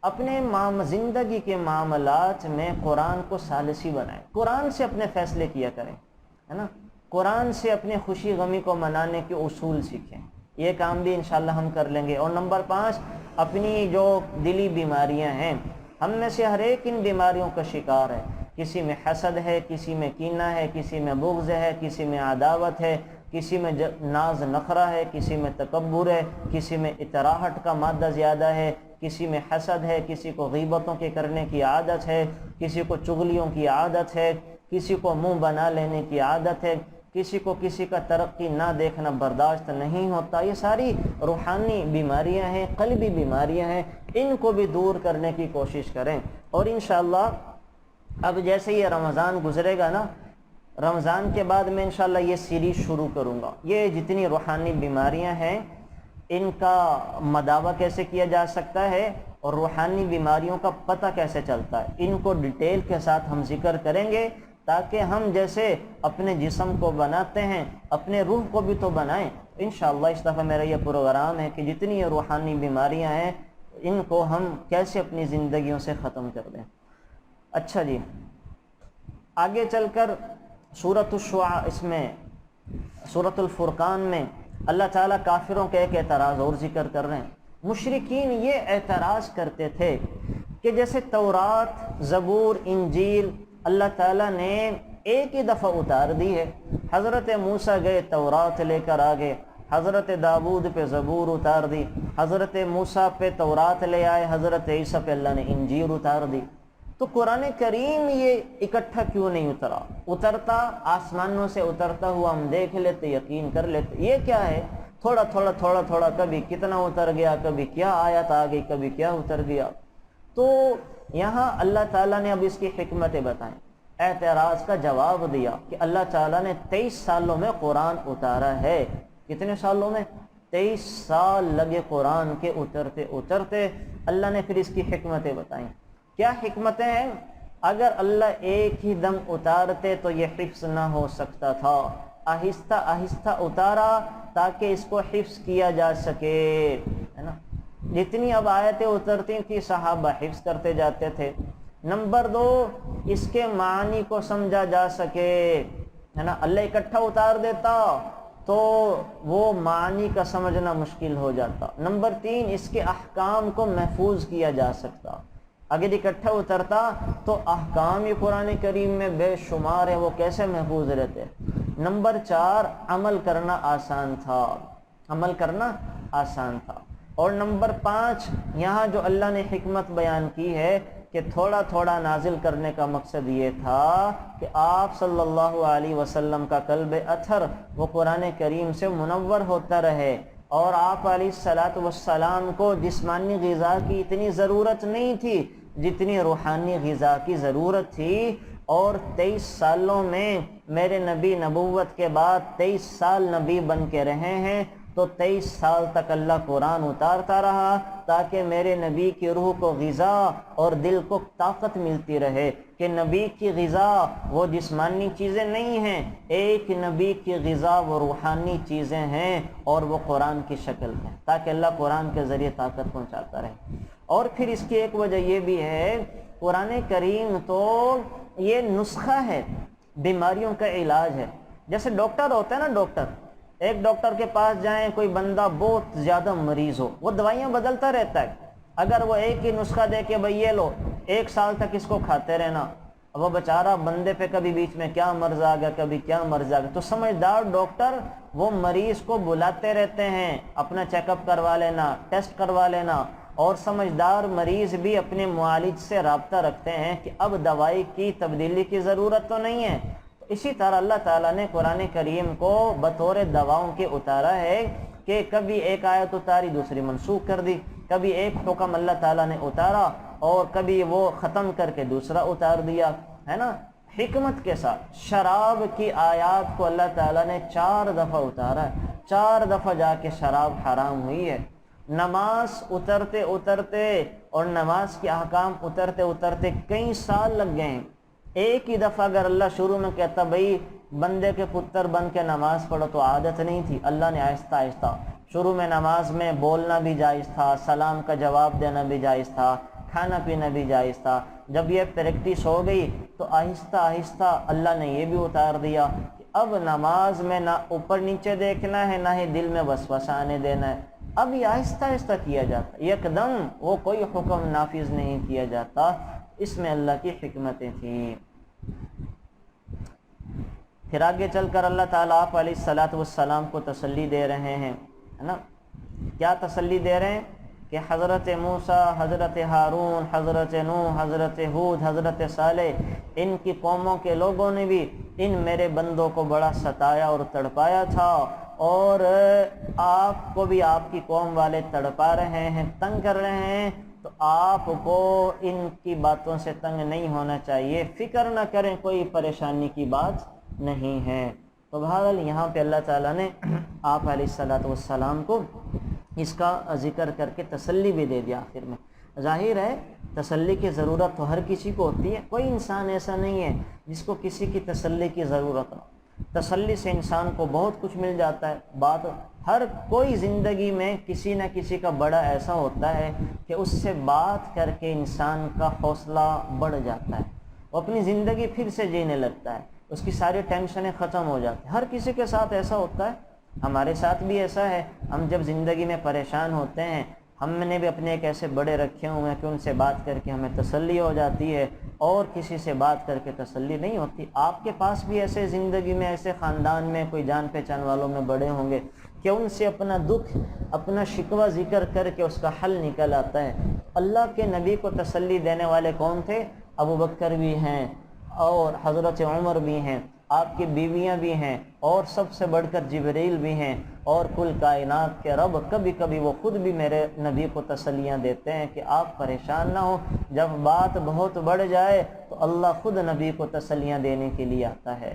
اپنے زندگی کے معاملات میں قرآن کو ثالثی بنائیں، قرآن سے اپنے فیصلے کیا کریں، ہے نا، قرآن سے اپنے خوشی غمی کو منانے کے اصول سیکھیں۔ یہ کام بھی انشاءاللہ ہم کر لیں گے۔ اور نمبر 5، اپنی جو دلی بیماریاں ہیں، ہم میں سے ہر ایک ان بیماریوں کا شکار ہے۔ کسی میں حسد ہے، کسی میں کینہ ہے، کسی میں بغض ہے، کسی میں عداوت ہے، کسی میں ناز نخرہ ہے، کسی میں تکبر ہے، کسی میں اطراحت کا مادہ زیادہ ہے، کسی میں حسد ہے، کسی کو غیبتوں کے کرنے کی عادت ہے، کسی کو چغلیوں کی عادت ہے، کسی کو منہ بنا لینے کی عادت ہے، کسی کو کسی کا ترقی نہ دیکھنا برداشت نہیں ہوتا۔ یہ ساری روحانی بیماریاں ہیں، قلبی بیماریاں ہیں، ان کو بھی دور کرنے کی کوشش کریں۔ اور انشاءاللہ اب جیسے یہ رمضان گزرے گا نا، رمضان کے بعد میں انشاءاللہ یہ سیریز شروع کروں گا۔ یہ جتنی روحانی بیماریاں ہیں ان کا مداوع کیسے کیا جا سکتا ہے اور روحانی بیماریوں کا پتہ کیسے چلتا ہے، ان کو ڈیٹیل کے ساتھ ہم ذکر کریں گے، تاکہ ہم جیسے اپنے جسم کو بناتے ہیں اپنے روح کو بھی تو بنائیں۔ انشاءاللہ اس دفعہ میرا یہ پروگرام ہے کہ جتنی یہ روحانی بیماریاں ہیں ان کو ہم کیسے اپنی زندگیوں سے ختم کر دیں۔ اچھا جی، آگے چل کر سورۃ الشعراء، اس میں سورۃ الفرقان میں اللہ تعالیٰ کافروں کے ایک اعتراض اور ذکر کر رہے ہیں۔ مشرکین یہ اعتراض کرتے تھے کہ جیسے تورات، زبور، انجیل اللہ تعالیٰ نے ایک ہی دفعہ اتار دی ہے، حضرت موسیٰ گئے تورات لے کر آگے، حضرت داود پہ زبور اتار دی، حضرت موسیٰ پہ تورات لے آئے، حضرت عیسیٰ پہ اللہ نے انجیل اتار دی، تو قرآن کریم یہ اکٹھا کیوں نہیں اترتا آسمانوں سے اترتا ہوا ہم دیکھ لیتے، یقین کر لیتے، یہ کیا ہے؟ تھوڑا تھوڑا کبھی کتنا اتر گیا، کبھی کیا آیت آ گئی، کبھی کیا اتر گیا۔ تو یہاں اللہ تعالیٰ نے اب اس کی حکمتیں بتائیں، اعتراض کا جواب دیا کہ اللہ تعالیٰ نے 23 سالوں میں قرآن اتارا ہے۔ کتنے سالوں میں؟ 23 سال لگے قرآن کے اترتے اللہ نے پھر اس کی حکمتیں بتائیں۔ کیا حکمتیں ہیں؟ اگر اللہ ایک ہی دم اتارتے تو یہ حفظ نہ ہو سکتا تھا، آہستہ آہستہ اتارا تاکہ اس کو حفظ کیا جا سکے، ہے نا۔ جتنی اب آیتیں اترتی تھی صحابہ حفظ کرتے جاتے تھے۔ نمبر 2، اس کے معنی کو سمجھا جا سکے، ہے نا۔ اللہ اکٹھا اتار دیتا تو وہ معنی کا سمجھنا مشکل ہو جاتا۔ نمبر 3، اس کے احکام کو محفوظ کیا جا سکتا۔ اگر اکٹھا اترتا تو احکام یہ قرآن کریم میں بے شمار ہے، وہ کیسے محفوظ رہتے۔ نمبر 4، عمل کرنا آسان تھا، عمل کرنا آسان تھا۔ اور نمبر 5، یہاں جو اللہ نے حکمت بیان کی ہے کہ تھوڑا تھوڑا نازل کرنے کا مقصد یہ تھا کہ آپ صلی اللہ علیہ وسلم کا قلب اطہر وہ قرآن کریم سے منور ہوتا رہے، اور آپ علیہ السلام کو جسمانی غذا کی اتنی ضرورت نہیں تھی جتنی روحانی غذا کی ضرورت تھی۔ اور 23 سالوں میں میرے نبی نبوت کے بعد 23 سال نبی بن کے رہے ہیں، تو 23 سال تک اللہ قرآن اتارتا رہا تاکہ میرے نبی کی روح کو غذا اور دل کو طاقت ملتی رہے، کہ نبی کی غذا وہ جسمانی چیزیں نہیں ہیں، ایک نبی کی غذا وہ روحانی چیزیں ہیں اور وہ قرآن کی شکل ہے، تاکہ اللہ قرآن کے ذریعے طاقت پہنچاتا رہے۔ اور پھر اس کی ایک وجہ یہ بھی ہے، قرآن کریم تو یہ نسخہ ہے، بیماریوں کا علاج ہے۔ جیسے ڈاکٹر ہوتا ہے نا، ایک ڈاکٹر کے پاس جائیں، کوئی بندہ بہت زیادہ مریض ہو، وہ دوائیاں بدلتا رہتا ہے، اگر وہ ایک ہی نسخہ دے کے بھئی یہ لو 1 سال تک اس کو کھاتے رہنا، وہ بیچارہ بندے پہ کبھی بیچ میں کیا مرض آ گیا، کبھی کیا مرض آ گیا۔ تو سمجھدار ڈاکٹر وہ مریض کو بلاتے رہتے ہیں، اپنا چیک اپ کروا لینا، ٹیسٹ کروا لینا، اور سمجھدار مریض بھی اپنے معالج سے رابطہ رکھتے ہیں کہ اب دوائی کی تبدیلی کی ضرورت تو نہیں ہے۔ اسی طرح اللہ تعالیٰ نے قرآن کریم کو بطور دواؤں کے اتارا ہے کہ کبھی ایک آیت اتاری دوسری منسوخ کر دی، کبھی ایک حکم اللہ تعالیٰ نے اتارا اور کبھی وہ ختم کر کے دوسرا اتار دیا، ہے نا، حکمت کے ساتھ۔ شراب کی آیات کو اللہ تعالیٰ نے 4 دفعہ اتارا ہے، 4 دفعہ جا کے شراب حرام ہوئی ہے۔ نماز اترتے اور نماز کے احکام اترتے کئی سال لگ گئے ہیں۔ ایک ہی دفعہ اگر اللہ شروع میں کہتا بھئی بندے کے پتر بن کے نماز پڑھو، تو عادت نہیں تھی، اللہ نے آہستہ آہستہ شروع میں نماز میں بولنا بھی جائز تھا، سلام کا جواب دینا بھی جائز تھا، کھانا پینا بھی جائز تھا۔ جب یہ پریکٹس ہو گئی تو آہستہ آہستہ اللہ نے یہ بھی اتار دیا کہ اب نماز میں نہ اوپر نیچے دیکھنا ہے، نہ ہی دل میں وسوسہ آنے دینا ہے، اب یہ آہستہ آہستہ کیا جاتا ہے، یک دم وہ کوئی حکم نافذ نہیں کیا جاتا۔ اس میں اللہ کی حکمتیں تھیں۔ پھر آگے چل کر اللہ تعالیٰ آپ علیہ السلام کو تسلی دے رہے ہیں، ہے نا۔ کیا تسلی دے رہے ہیں؟ کہ حضرت موسیٰ، حضرت ہارون، حضرت نوح، حضرت ہود، حضرت صالح، ان کی قوموں کے لوگوں نے بھی ان میرے بندوں کو بڑا ستایا اور تڑپایا تھا، اور آپ کو بھی آپ کی قوم والے تڑپا رہے ہیں، تنگ کر رہے ہیں، تو آپ کو ان کی باتوں سے تنگ نہیں ہونا چاہیے، فکر نہ کریں، کوئی پریشانی کی بات نہیں ہے۔ تو بہرحال یہاں پہ اللہ تعالیٰ نے آپ علیہ السلام کو اس کا ذکر کر کے تسلی بھی دے دیا آخر میں۔ ظاہر ہے تسلی کی ضرورت تو ہر کسی کو ہوتی ہے، کوئی انسان ایسا نہیں ہے جس کو کسی کی تسلی کی ضرورت نہ ہو۔ تسلی سے انسان کو بہت کچھ مل جاتا ہے۔ بات ہر کوئی زندگی میں کسی نہ کسی کا بڑا ایسا ہوتا ہے کہ اس سے بات کر کے انسان کا حوصلہ بڑھ جاتا ہے، وہ اپنی زندگی پھر سے جینے لگتا ہے، اس کی ساری ٹینشنیں ختم ہو جاتی ہیں۔ ہر کسی کے ساتھ ایسا ہوتا ہے، ہمارے ساتھ بھی ایسا ہے۔ ہم جب زندگی میں پریشان ہوتے ہیں، ہم نے بھی اپنے ایک ایسے بڑے رکھے ہوئے ہیں کہ ان سے بات کر کے ہمیں تسلی ہو جاتی ہے، اور کسی سے بات کر کے تسلی نہیں ہوتی۔ آپ کے پاس بھی ایسے زندگی میں ایسے خاندان میں کوئی جان پہچان والوں میں بڑے ہوں گے کہ ان سے اپنا دکھ، اپنا شکوہ ذکر کر کے اس کا حل نکل آتا ہے۔ اللہ کے نبی کو تسلی دینے والے کون تھے؟ ابو بکر بھی ہیں، اور حضرت عمر بھی ہیں، آپ کی بیویاں بھی ہیں، اور سب سے بڑھ کر جبریل بھی ہیں، اور کل کائنات کے رب کبھی کبھی وہ خود بھی میرے نبی کو تسلیاں دیتے ہیں کہ آپ پریشان نہ ہوں۔ جب بات بہت بڑھ جائے تو اللہ خود نبی کو تسلیاں دینے کے لیے آتا ہے۔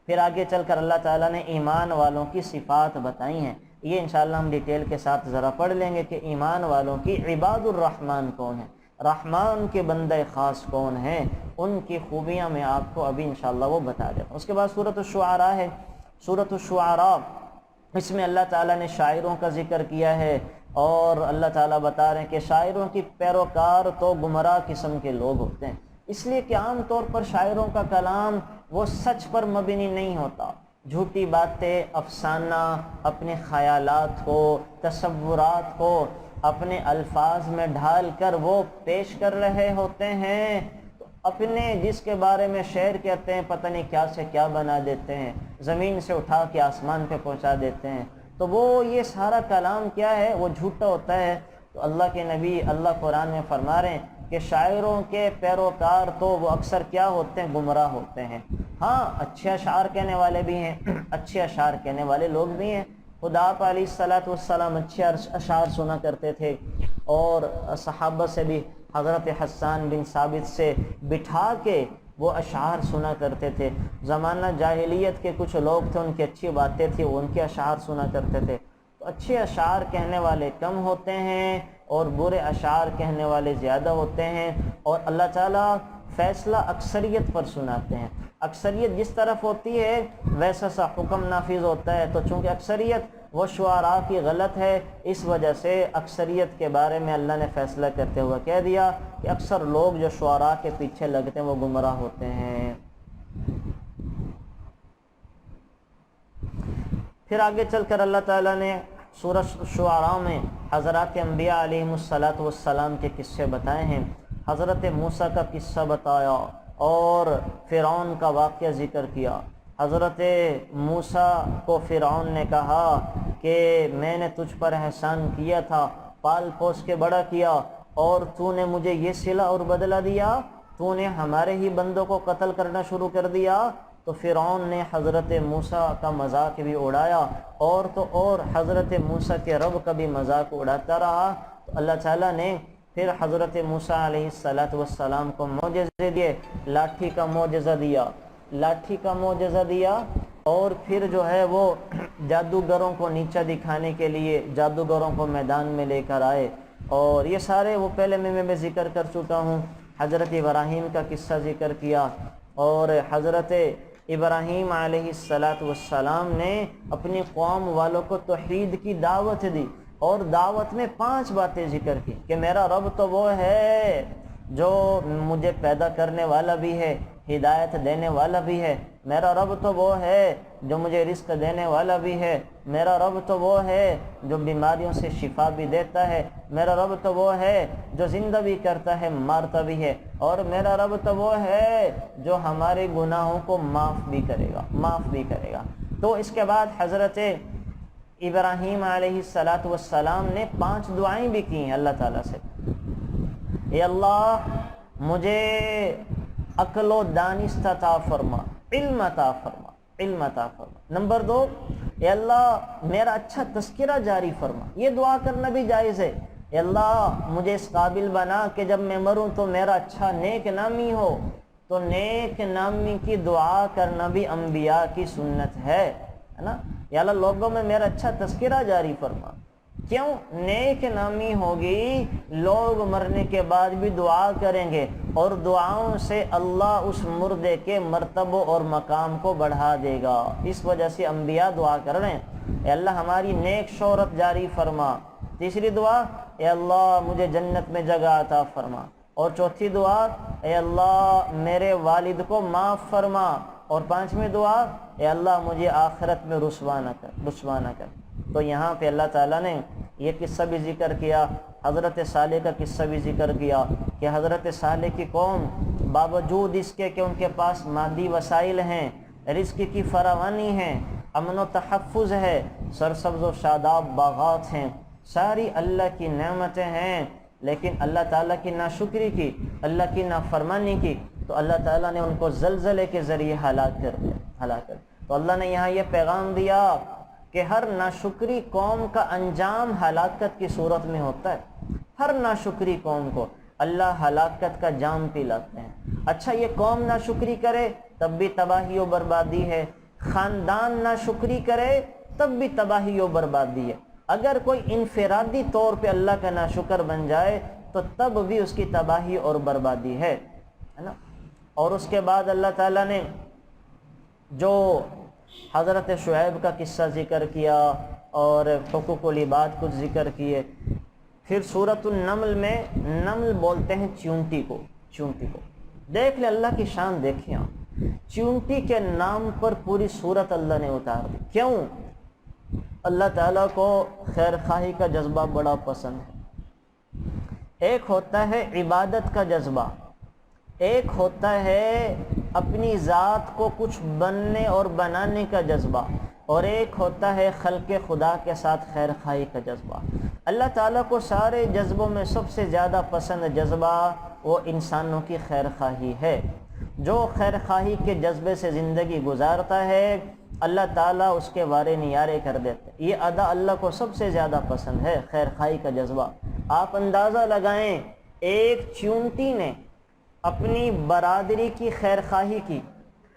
پھر آگے چل کر اللہ تعالیٰ نے ایمان والوں کی صفات بتائی ہیں، یہ انشاءاللہ ہم ڈیٹیل کے ساتھ ذرا پڑھ لیں گے کہ ایمان والوں کی عباد الرحمن کون ہیں، رحمان کے بندہ خاص کون ہیں، ان کی خوبیاں میں آپ کو ابھی انشاءاللہ وہ بتا دیتا ہوں۔ اس کے بعد سورۃ الشعراء ہے۔ سورۃ الشعراء، اس میں اللہ تعالیٰ نے شاعروں کا ذکر کیا ہے، اور اللہ تعالیٰ بتا رہے ہیں کہ شاعروں کی پیروکار تو گمراہ قسم کے لوگ ہوتے ہیں، اس لیے کہ عام طور پر شاعروں کا کلام وہ سچ پر مبنی نہیں ہوتا، جھوٹی باتیں، افسانہ، اپنے خیالات کو، تصورات کو اپنے الفاظ میں ڈھال کر وہ پیش کر رہے ہوتے ہیں، تو اپنے جس کے بارے میں شعر کہتے ہیں پتہ نہیں کیا سے کیا بنا دیتے ہیں، زمین سے اٹھا کے آسمان پہ پہنچا دیتے ہیں، تو وہ یہ سارا کلام کیا ہے، وہ جھوٹا ہوتا ہے۔ تو اللہ کے نبی، اللہ قرآن میں فرما رہے ہیں کہ شاعروں کے پیروکار تو وہ اکثر کیا ہوتے ہیں، گمراہ ہوتے ہیں۔ ہاں اچھے اشعار کہنے والے بھی ہیں، اچھے اشعار کہنے والے لوگ بھی ہیں، خدا آپ علیہ السلام اچھے اشعار سنا کرتے تھے، اور صحابہ سے بھی حضرت حسان بن ثابت سے بٹھا کے وہ اشعار سنا کرتے تھے۔ زمانہ جاہلیت کے کچھ لوگ تھے، ان کی اچھی باتیں تھیں، وہ ان کے اشعار سنا کرتے تھے۔ تو اچھے اشعار کہنے والے کم ہوتے ہیں اور برے اشعار کہنے والے زیادہ ہوتے ہیں، اور اللہ تعالیٰ فیصلہ اکثریت پر سناتے ہیں۔ اکثریت جس طرف ہوتی ہے ویسا سا حکم نافذ ہوتا ہے، تو چونکہ اکثریت وہ شعراء کی غلط ہے، اس وجہ سے اکثریت کے بارے میں اللہ نے فیصلہ کرتے ہوئے کہہ دیا کہ اکثر لوگ جو شعراء کے پیچھے لگتے ہیں وہ گمراہ ہوتے ہیں۔ پھر آگے چل کر اللہ تعالیٰ نے سورۃ شعراء میں حضرات انبیاء علیہم السلام کے قصے بتائے ہیں۔ حضرت موسیٰ کا قصہ بتایا اور فرعون کا واقعہ ذکر کیا۔ حضرت موسیٰ کو فرعون نے کہا کہ میں نے تجھ پر احسان کیا تھا، پال پوس کے بڑا کیا، اور تو نے مجھے یہ صلہ اور بدلہ دیا، تو نے ہمارے ہی بندوں کو قتل کرنا شروع کر دیا۔ تو فرعون نے حضرت موسیٰ کا مذاق بھی اڑایا، اور تو اور حضرت موسیٰ کے رب کا بھی مذاق اڑاتا رہا۔ تو اللہ تعالیٰ نے پھر حضرت موسیٰ علیہ السلام کو معجزے دیے، لاٹھی کا معجزہ دیا، لاٹھی کا معجزہ دیا، اور پھر جو ہے وہ جادوگروں کو نیچا دکھانے کے لیے جادوگروں کو میدان میں لے کر آئے، اور یہ سارے وہ پہلے میں ذکر کر چکا ہوں۔ حضرت ابراہیم کا قصہ ذکر کیا، اور حضرت ابراہیم علیہ السلام نے اپنی قوم والوں کو توحید کی دعوت دی، اور دعوت میں 5 باتیں ذکر کی کہ میرا رب تو وہ ہے جو مجھے پیدا کرنے والا بھی ہے، ہدایت دینے والا بھی ہے، میرا رب تو وہ ہے جو مجھے رزق دینے والا بھی ہے، میرا رب تو وہ ہے جو بیماریوں سے شفا بھی دیتا ہے، میرا رب تو وہ ہے جو زندہ بھی کرتا ہے، مارتا بھی ہے، اور میرا رب تو وہ ہے جو ہمارے گناہوں کو معاف بھی کرے گا۔ تو اس کے بعد حضرت ابراہیم علیہ السلام نے 5 دعائیں بھی کی ہیں اللہ تعالیٰ سے۔ اے اللہ مجھے عقل و دانش عطا فرما، علم عطا فرما۔ نمبر 2، اے اللہ میرا اچھا تذکرہ جاری فرما، یہ دعا کرنا بھی جائز ہے۔ اے اللہ مجھے اس قابل بنا کہ جب میں مروں تو میرا اچھا نیک نامی ہو۔ تو نیک نامی کی دعا کرنا بھی انبیاء کی سنت ہے نا۔ یا اللہ لوگوں میں میرا اچھا تذکرہ جاری فرما۔ کیوں؟ نیک نامی ہوگی، لوگ مرنے کے بعد بھی دعا کریں گے اور دعاؤں سے اللہ اس مردے کے مرتبہ اور مقام کو بڑھا دے گا۔ اس وجہ سے انبیاء دعا کر رہے ہیں، اے اللہ ہماری نیک شہرت جاری فرما۔ تیسری دعا، اے اللہ مجھے جنت میں جگہ عطا فرما۔ اور چوتھی دعا، اے اللہ میرے والد کو معاف فرما۔ اور پانچویں دعا، اے اللہ مجھے آخرت میں رسوا نہ کر۔ تو یہاں پہ اللہ تعالیٰ نے یہ قصہ بھی ذکر کیا، حضرت صالح کا قصہ بھی ذکر کیا کہ حضرت صالح کی قوم باوجود اس کے کہ ان کے پاس مادی وسائل ہیں، رزق کی فراوانی ہے، امن و تحفظ ہے، سرسبز و شاداب باغات ہیں، ساری اللہ کی نعمتیں ہیں، لیکن اللہ تعالیٰ کی ناشکری کی، اللہ کی نافرمانی کی، تو اللہ تعالیٰ نے ان کو زلزلے کے ذریعے ہلاک کر دیا۔ تو اللہ نے یہاں یہ پیغام دیا کہ ہر ناشکری قوم کا انجام ہلاکت کی صورت میں ہوتا ہے۔ ہر ناشکری قوم کو اللہ ہلاکت کا جام پلاتے ہیں۔ اچھا یہ قوم ناشکری کرے تب بھی تباہی و بربادی ہے، خاندان ناشکری کرے تب بھی تباہی و بربادی ہے، اگر کوئی انفرادی طور پہ اللہ کا ناشکر بن جائے تو تب بھی اس کی تباہی اور بربادی ہے نا۔ اور اس کے بعد اللہ تعالیٰ نے جو حضرت شعیب کا قصہ ذکر کیا اور حقوق العباد کچھ ذکر کیے، پھر سورۃ النمل میں، نمل بولتے ہیں چیونٹی کو، دیکھ لیں اللہ کی شان دیکھیں آپ، چیونٹی کے نام پر پوری سورت اللہ نے اتار دی۔ کیوں؟ اللہ تعالیٰ کو خیر خواہی کا جذبہ بڑا پسند ہے۔ ایک ہوتا ہے عبادت کا جذبہ، ایک ہوتا ہے اپنی ذات کو کچھ بننے اور بنانے کا جذبہ، اور ایک ہوتا ہے خلق خدا کے ساتھ خیر خواہی کا جذبہ۔ اللہ تعالیٰ کو سارے جذبوں میں سب سے زیادہ پسند جذبہ وہ انسانوں کی خیر خواہی ہے۔ جو خیر خواہی کے جذبے سے زندگی گزارتا ہے اللہ تعالیٰ اس کے وارے نیارے کر دیتے۔ یہ ادا اللہ کو سب سے زیادہ پسند ہے، خیر خواہی کا جذبہ۔ آپ اندازہ لگائیں، ایک چیونٹی نے اپنی برادری کی خیر خواہی کی،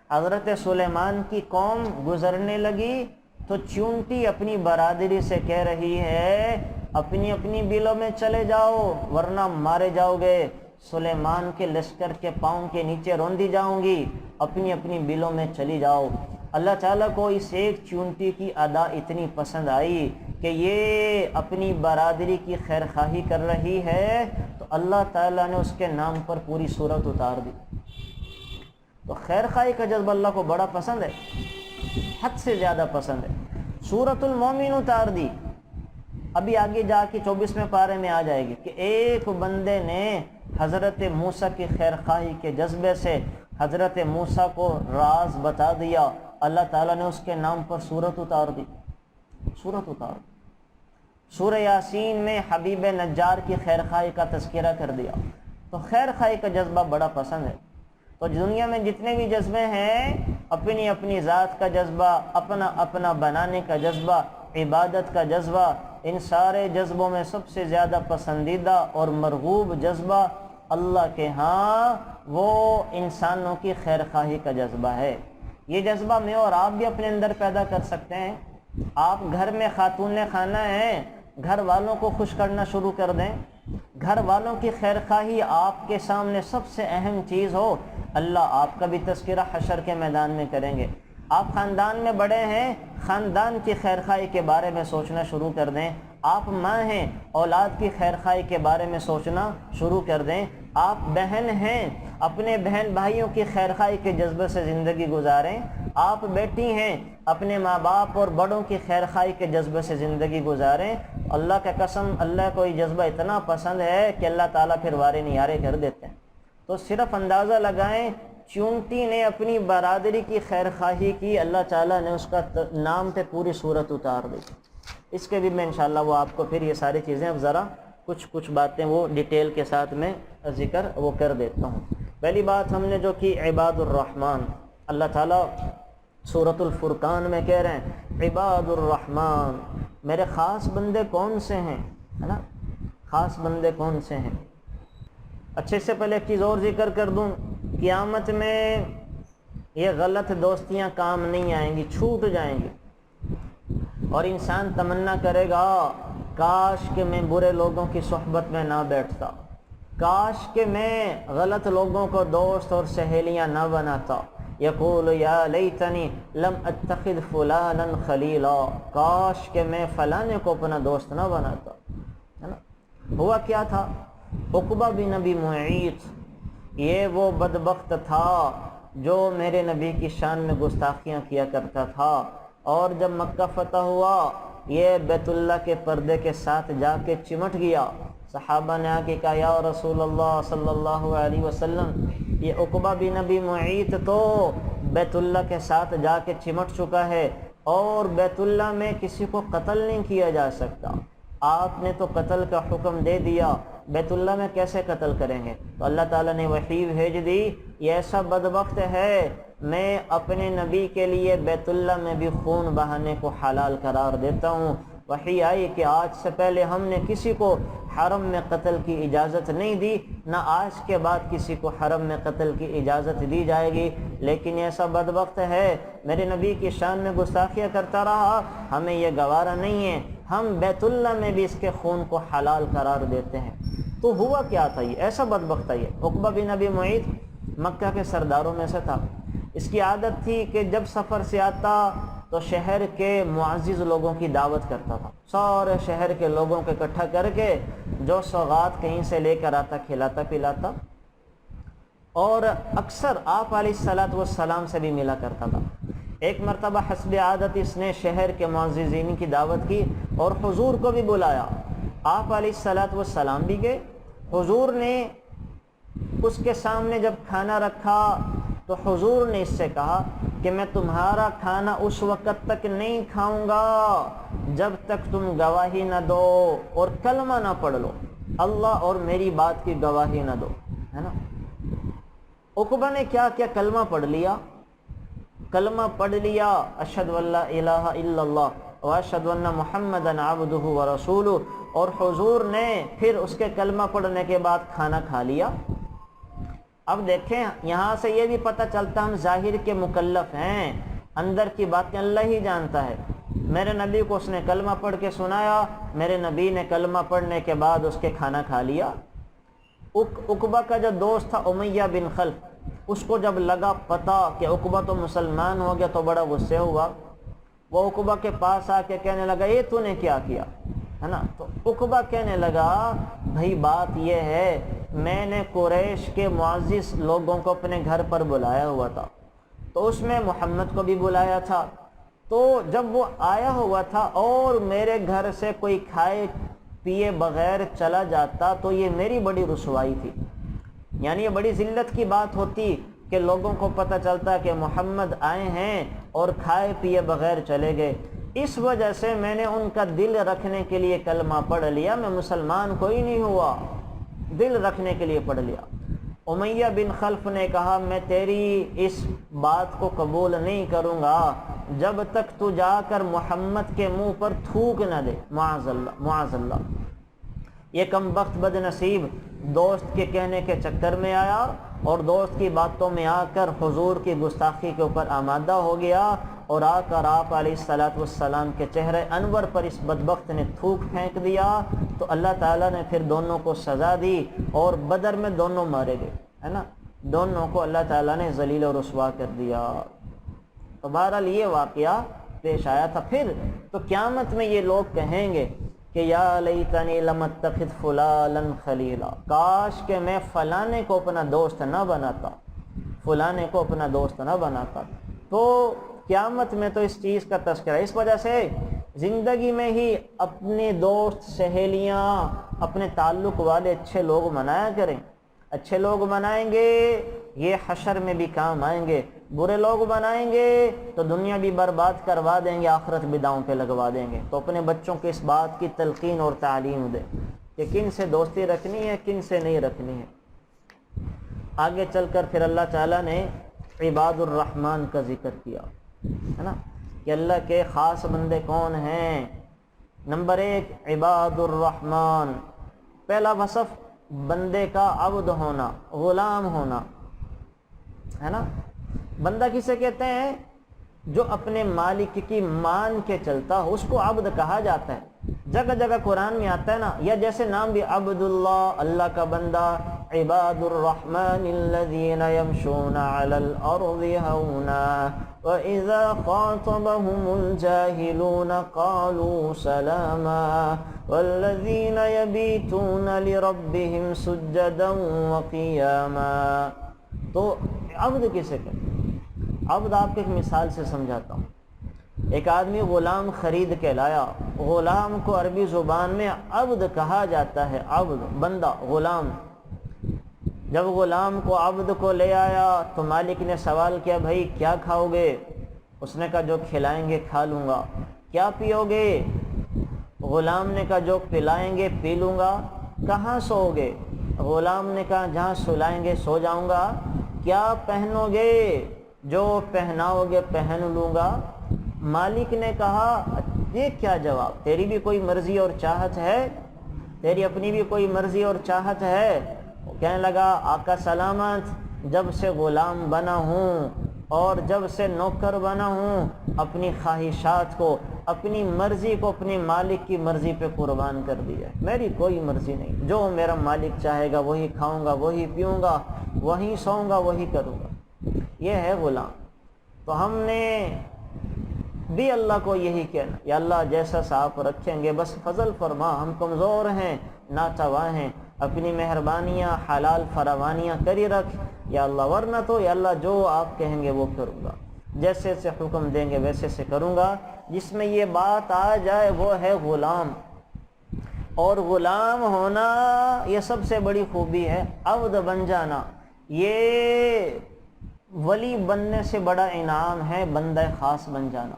حضرت سلیمان کی قوم گزرنے لگی تو چیونٹی اپنی برادری سے کہہ رہی ہے اپنی اپنی بلوں میں چلے جاؤ ورنہ مارے جاؤ گے، سلیمان کے لشکر کے پاؤں کے نیچے روندی جاؤں گی، اپنی اپنی بلوں میں چلی جاؤ۔ اللہ تعالیٰ کو اس ایک چیونٹی کی ادا اتنی پسند آئی کہ یہ اپنی برادری کی خیر خواہی کر رہی ہے، تو اللہ تعالیٰ نے اس کے نام پر پوری سورت اتار دی۔ تو خیر خواہی کا جذبہ اللہ کو بڑا پسند ہے، حد سے زیادہ پسند ہے۔ سورۃ المومن اتار دی، ابھی آگے جا کے 24ویں پارے میں آ جائے گی کہ ایک بندے نے حضرت موسیٰ کی خیر خواہی کے جذبے سے حضرت موسیٰ کو راز بتا دیا، اللہ تعالیٰ نے اس کے نام پر سورت اتار دی۔ سورہ یاسین میں حبیب نجار کی خیر خواہی کا تذکرہ کر دیا۔ تو خیر خواہی کا جذبہ بڑا پسند ہے۔ تو دنیا میں جتنے بھی جذبے ہیں، اپنی اپنی ذات کا جذبہ، اپنا اپنا بنانے کا جذبہ، عبادت کا جذبہ، ان سارے جذبوں میں سب سے زیادہ پسندیدہ اور مرغوب جذبہ اللہ کے ہاں وہ انسانوں کی خیر خواہی کا جذبہ ہے۔ یہ جذبہ میں اور آپ بھی اپنے اندر پیدا کر سکتے ہیں۔ آپ گھر میں خاتون خانہ ہیں، گھر والوں کو خوش کرنا شروع کر دیں، گھر والوں کی خیر خواہی آپ کے سامنے سب سے اہم چیز ہو، اللہ آپ کا بھی تذکرہ حشر کے میدان میں کریں گے۔ آپ خاندان میں بڑے ہیں، خاندان کی خیر خواہی کے بارے میں سوچنا شروع کر دیں۔ آپ ماں ہیں، اولاد کی خیر خواہی کے بارے میں سوچنا شروع کر دیں۔ آپ بہن ہیں، اپنے بہن بھائیوں کی خیر خواہی کے جذبے سے زندگی گزاریں۔ آپ بیٹی ہیں، اپنے ماں باپ اور بڑوں کی خیر خواہی کے جذبے سے زندگی گزاریں۔ اللہ کا قسم، اللہ کو یہ جذبہ اتنا پسند ہے کہ اللہ تعالیٰ پھر وارے نیارے کر دیتے ہیں۔ تو صرف اندازہ لگائیں، چیونٹی نے اپنی برادری کی خیر خواہی کی، اللہ تعالیٰ نے اس کا نام پہ پوری صورت اتار دی۔ اس کے بھی میں انشاءاللہ وہ آپ کو پھر یہ ساری چیزیں اب ذرا کچھ باتیں وہ ڈیٹیل کے ساتھ میں ذکر وہ کر دیتا ہوں۔ پہلی بات ہم نے جو کی عباد الرحمن، اللہ تعالیٰ سورۃ الفرقان میں کہہ رہے ہیں عباد الرحمن، میرے خاص بندے کون سے ہیں، ہے نا، خاص بندے کون سے ہیں۔ اچھا، اس سے پہلے ایک چیز اور ذکر کر دوں، قیامت میں یہ غلط دوستیاں کام نہیں آئیں گی، چھوٹ جائیں گی، اور انسان تمنا کرے گا کاش کہ میں برے لوگوں کی صحبت میں نہ بیٹھتا، کاش کہ میں غلط لوگوں کو دوست اور سہیلیاں نہ بناتا۔ یقول یا لیتنی لم اتخذ فلانا خلیلا، کاش کہ میں فلانے کو اپنا دوست نہ بناتا، ہے نا۔ ہوا کیا تھا؟ عقبہ بن ابی معیط یہ وہ بدبخت تھا جو میرے نبی کی شان میں گستاخیاں کیا کرتا تھا، اور جب مکہ فتح ہوا یہ بیت اللہ کے پردے کے ساتھ جا کے چمٹ گیا۔ صحابہ نے آ کے کہا یا رسول اللہ صلی اللہ علیہ وسلم، یہ عقبہ بن ابی معیط تو بیت اللہ کے ساتھ جا کے چمٹ چکا ہے، اور بیت اللہ میں کسی کو قتل نہیں کیا جا سکتا، آپ نے تو قتل کا حکم دے دیا، بیت اللہ میں کیسے قتل کریں گے؟ تو اللہ تعالیٰ نے وحی بھیج دی، یہ ایسا بدبخت ہے میں اپنے نبی کے لیے بیت اللہ میں بھی خون بہانے کو حلال قرار دیتا ہوں۔ وحی آئی کہ آج سے پہلے ہم نے کسی کو حرم میں قتل کی اجازت نہیں دی، نہ آج کے بعد کسی کو حرم میں قتل کی اجازت دی جائے گی، لیکن ایسا بدبخت ہے میرے نبی کی شان میں گستاخیاں کرتا رہا، ہمیں یہ گوارا نہیں ہے، ہم بیت اللہ میں بھی اس کے خون کو حلال قرار دیتے ہیں۔ تو ہوا کیا تھا؟ یہ ایسا بدبخت تھا، یہ عقبہ بن ابی معیط مکہ کے سرداروں میں سے تھا۔ اس کی عادت تھی کہ جب سفر سے آتا تو شہر کے معزز لوگوں کی دعوت کرتا تھا، سارے شہر کے لوگوں کو اکٹھا کر کے جو سوغات کہیں سے لے کر آتا کھلاتا پلاتا، اور اکثر آپ علیہ الصلوۃ والسلام سے بھی ملا کرتا تھا۔ ایک مرتبہ حسب عادت اس نے شہر کے معززین کی دعوت کی اور حضور کو بھی بلایا، آپ علیہ الصلوۃ والسلام بھی گئے۔ حضور نے اس کے سامنے جب کھانا رکھا تو حضور نے اس سے کہا کہ میں تمہارا کھانا اس وقت تک نہیں کھاؤں گا جب تک تم گواہی نہ دو اور کلمہ نہ پڑھ لو، اللہ اور میری بات کی گواہی نہ دو، ہے نا۔ عقبہ نے کیا کیا؟ کلمہ پڑھ لیا، کلمہ پڑھ لیا، اشہد ان لا الہ الا اللہ واشہد ان محمدا عبدہ ورسولہ، اور حضور نے پھر اس کے کلمہ پڑھنے کے بعد کھانا کھا لیا۔ اب دیکھیں یہاں سے یہ بھی پتہ چلتا ہم ظاہر کے مکلف ہیں، اندر کی باتیں اللہ ہی جانتا ہے۔ میرے نبی کو اس نے کلمہ پڑھ کے سنایا، میرے نبی نے کلمہ پڑھنے کے بعد اس کے کھانا کھا لیا۔ عقبہ کا جو دوست تھا امیہ بن خلف، اس کو جب لگا پتہ کہ عقبہ تو مسلمان ہو گیا تو بڑا غصے ہوا، وہ عقبہ کے پاس آ کے کہنے لگا یہ تو نے کیا کیا، ہے نا۔ تو عقبہ کہنے لگا بھائی بات یہ ہے میں نے قریش کے معزز لوگوں کو اپنے گھر پر بلایا ہوا تھا، تو اس میں محمد کو بھی بلایا تھا، تو جب وہ آیا ہوا تھا اور میرے گھر سے کوئی کھائے پیے بغیر چلا جاتا تو یہ میری بڑی رسوائی تھی، یعنی یہ بڑی ذلت کی بات ہوتی کہ لوگوں کو پتہ چلتا کہ محمد آئے ہیں اور کھائے پیے بغیر چلے گئے۔ اس وجہ سے میں نے ان کا دل رکھنے کے لیے کلمہ پڑھ لیا، میں مسلمان کوئی نہیں ہوا، دل رکھنے کے لیے پڑھ لیا۔ امیہ بن خلف نے کہا میں تیری اس بات کو قبول نہیں کروں گا جب تک تو جا کر محمد کے منہ پر تھوک نہ دے، معاذ اللہ معاذ اللہ۔ یہ کم بخت بد نصیب دوست کے کہنے کے چکر میں آیا اور دوست کی باتوں میں آ کر حضور کی گستاخی کے اوپر آمادہ ہو گیا، اور آ کر آپ علیہ الصلوۃ والسلام کے چہرے انور پر اس بدبخت نے تھوک پھینک دیا، تو اللہ تعالیٰ نے پھر دونوں کو سزا دی اور بدر میں دونوں مارے گئے، ہے نا، دونوں کو اللہ تعالیٰ نے ذلیل و رسوا کر دیا۔ تو بہرحال یہ واقعہ پیش آیا تھا۔ پھر تو قیامت میں یہ لوگ کہیں گے کہ یا لیتنی لم اتخذ فلانا خلیلا، کاش کہ میں فلانے کو اپنا دوست نہ بناتا، فلانے کو اپنا دوست نہ بناتا۔ تو قیامت میں تو اس چیز کا تذکرہ، اس وجہ سے زندگی میں ہی اپنے دوست سہیلیاں اپنے تعلق والے اچھے لوگ منایا کریں، اچھے لوگ منائیں گے یہ حشر میں بھی کام آئیں گے، برے لوگ بنائیں گے تو دنیا بھی برباد کروا دیں گے، آخرت بھی داؤں پہ لگوا دیں گے۔ تو اپنے بچوں کو اس بات کی تلقین اور تعلیم دیں کہ کن سے دوستی رکھنی ہے کن سے نہیں رکھنی ہے۔ آگے چل کر پھر اللہ تعالیٰ نے عباد الرحمن کا ذکر کیا، ہے نا، کہ اللہ کے خاص بندے کون ہیں۔ نمبر 1 عباد الرحمن، پہلا وصف بندے کا عبد ہونا، غلام ہونا، ہے نا۔ بندہ کسے کہتے ہیں؟ جو اپنے مالک کی مان کے چلتا ہو، اس کو عبد کہا جاتا ہے۔ جگہ جگہ قرآن میں آتا ہے نا، یا جیسے نام بھی عبداللہ، اللہ کا بندہ، عباد الرحمن الذین یمشون علی الارض ہونا وَإِذَا خَاطَبَهُمُ الْجَاهِلُونَ قَالُوا سَلَامًا وَالَّذِينَ يَبِيتُونَ لِرَبِّهِمْ سُجَّدًا وَقِيَامًا۔ تو عبد کسے کہتے ہیں؟ عبد آپ کو ایک مثال سے سمجھاتا ہوں۔ ایک آدمی غلام خرید کے لایا، غلام کو عربی زبان میں عبد کہا جاتا ہے، عبد بندہ، غلام۔ جب غلام کو عبد کو لے آیا تو مالک نے سوال کیا، بھائی کیا کھاؤ گے؟ اس نے کہا جو کھلائیں گے کھا لوں گا۔ کیا پیو گے؟ غلام نے کہا جو پلائیں گے پی لوں گا۔ کہاں سو گے؟ غلام نے کہا جہاں سلائیں گے سو جاؤں گا۔ کیا پہنو گے؟ جو پہناؤ گے پہن لوں گا۔ مالک نے کہا یہ کیا جواب، تیری بھی کوئی مرضی اور چاہت ہے؟ تیری اپنی بھی کوئی مرضی اور چاہت ہے؟ وہ کہنے لگا آقا سلامت، جب سے غلام بنا ہوں اور جب سے نوکر بنا ہوں، اپنی خواہشات کو، اپنی مرضی کو اپنی مالک کی مرضی پہ قربان کر دیا ہے۔ میری کوئی مرضی نہیں، جو میرا مالک چاہے گا وہی کھاؤں گا، وہی پیوں گا، وہی سوؤں گا، وہی کروں گا۔ یہ ہے غلام۔ تو ہم نے بھی اللہ کو یہی کہنا، یا اللہ جیسا سا آپ رکھیں گے بس فضل فرما، ہم کمزور ہیں، ناتواں ہیں، اپنی مہربانیاں حلال فراوانیاں کری رکھ یا اللہ، ورنہ تو یا اللہ جو آپ کہیں گے وہ کروں گا، جیسے سے حکم دیں گے ویسے سے کروں گا۔ جس میں یہ بات آ جائے وہ ہے غلام، اور غلام ہونا یہ سب سے بڑی خوبی ہے۔ عبد بن جانا یہ ولی بننے سے بڑا انعام ہے، بندہ خاص بن جانا۔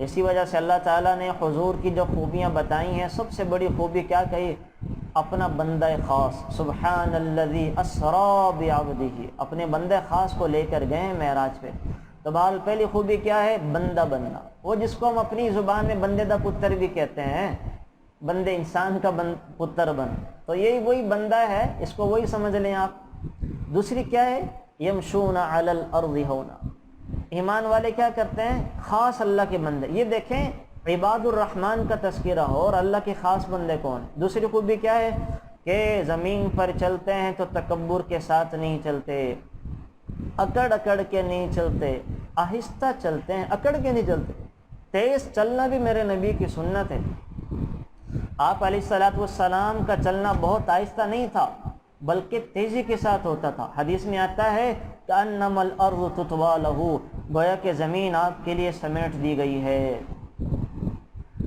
اسی وجہ سے اللہ تعالیٰ نے حضور کی جو خوبیاں بتائی ہیں، سب سے بڑی خوبی کیا کہی؟ اپنا بندہ خاص، سبحان الذی اسریٰ بعبدہ، اپنے بندہ خاص کو لے کر گئے ہیں معراج پہ۔ تو بہرحال پہلی خوبی کیا ہے؟ بندہ بننا، وہ جس کو ہم اپنی زبان میں بندے دا پتر بھی کہتے ہیں، بندے انسان کا پتر بن، تو یہی وہی بندہ ہے، اس کو وہی سمجھ لیں آپ۔ دوسری کیا ہے؟ یمشون علی الارض ہونا، ایمان والے کیا کرتے ہیں؟ خاص اللہ کے بندے۔ یہ دیکھیں عباد الرحمن کا تذکرہ ہو اور اللہ کے خاص بندے کون؟ دوسری خوبی کیا ہے؟ کہ زمین پر چلتے ہیں تو تکبر کے ساتھ نہیں چلتے، اکڑ اکڑ کے نہیں چلتے، آہستہ چلتے ہیں، اکڑ کے نہیں چلتے۔ تیز چلنا بھی میرے نبی کی سنت ہے۔ آپ علیہ السلام کا چلنا بہت آہستہ نہیں تھا، بلکہ تیزی کے ساتھ ہوتا تھا۔ حدیث میں آتا ہے کأنما الارض تطوی لہ، گویا کہ زمین آپ کے لیے سمیٹ دی گئی ہے۔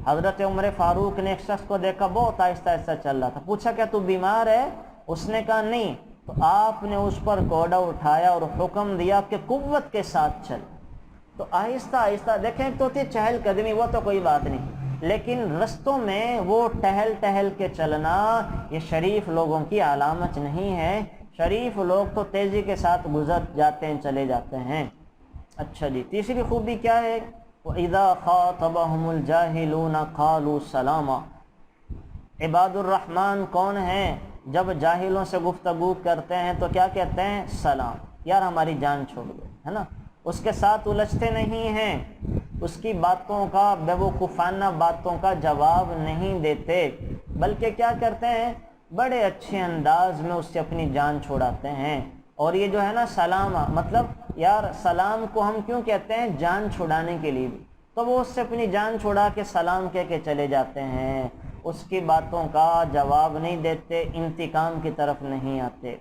حضرت عمر فاروق نے ایک شخص کو دیکھا بہت آہستہ آہستہ چل رہا تھا، پوچھا کیا تو بیمار ہے؟ اس نے کہا نہیں، تو آپ نے اس پر کوڑا اٹھایا اور حکم دیا کہ قوت کے ساتھ چل۔ تو آہستہ آہستہ دیکھیں، تو تھی چہل قدمی، وہ تو کوئی بات نہیں، لیکن رستوں میں وہ ٹہل ٹہل کے چلنا یہ شریف لوگوں کی علامت نہیں ہے۔ شریف لوگ تو تیزی کے ساتھ گزر جاتے ہیں، چلے جاتے ہیں۔ اچھا جی، تیسری خوبی کیا ہے؟ وَإِذَا خَاطَبَهُمُ الْجَاهِلُونَ قَالُوا سَلَامًا۔ عباد الرحمن کون ہیں؟ جب جاہلوں سے گفتگو کرتے ہیں تو کیا کہتے ہیں؟ سلام، یار ہماری جان چھوڑ دو، ہے نا۔ اس کے ساتھ الجھتے نہیں ہیں، اس کی باتوں کا، بیوقوفانہ باتوں کا جواب نہیں دیتے، بلکہ کیا کرتے ہیں؟ بڑے اچھے انداز میں اس سے اپنی جان چھوڑاتے ہیں۔ اور یہ جو ہے نا سلام، مطلب یار سلام کو ہم کیوں کہتے ہیں؟ جان چھڑانے کے لیے بھی، تو وہ اس سے اپنی جان چھڑا کے سلام کہہ کے چلے جاتے ہیں، اس کی باتوں کا جواب نہیں دیتے، انتقام کی طرف نہیں آتے۔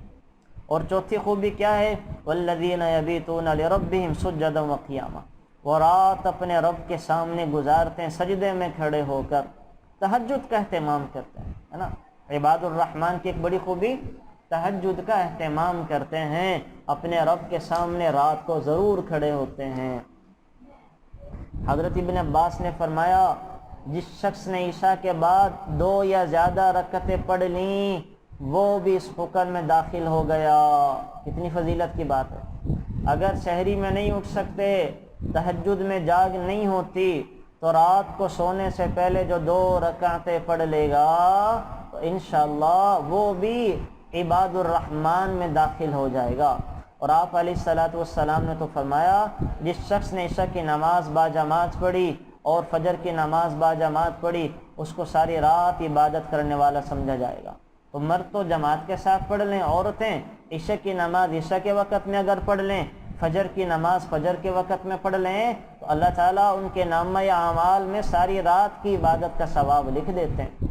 اور چوتھی خوبی کیا ہے؟ والذین یبیتون لربہم سجدا وقیاما، وہ رات اپنے رب کے سامنے گزارتے ہیں سجدے میں کھڑے ہو کر، تہجد کا اہتمام کرتے ہیں، ہے نا۔ عباد الرحمن کی ایک بڑی خوبی تہجد کا اہتمام کرتے ہیں، اپنے رب کے سامنے رات کو ضرور کھڑے ہوتے ہیں۔ حضرت ابن عباس نے فرمایا جس شخص نے عشاء کے بعد 2 یا زیادہ رکعتیں پڑھ لیں وہ بھی اس حکم میں داخل ہو گیا۔ کتنی فضیلت کی بات ہے۔ اگر شہری میں نہیں اٹھ سکتے، تہجد میں جاگ نہیں ہوتی، تو رات کو سونے سے پہلے جو 2 رکعتیں پڑھ لے گا تو انشاءاللہ وہ بھی عباد الرحمن میں داخل ہو جائے گا۔ اور آپ علیہ السلام نے تو فرمایا جس شخص نے عشاء کی نماز با جماعت پڑھی اور فجر کی نماز باجماعت پڑھی اس کو ساری رات عبادت کرنے والا سمجھا جائے گا۔ تو مرد تو جماعت کے ساتھ پڑھ لیں، عورتیں عشاء کی نماز عشاء کے وقت میں اگر پڑھ لیں، فجر کی نماز فجر کے وقت میں پڑھ لیں، تو اللہ تعالیٰ ان کے نامہ اعمال میں ساری رات کی عبادت کا ثواب لکھ دیتے ہیں۔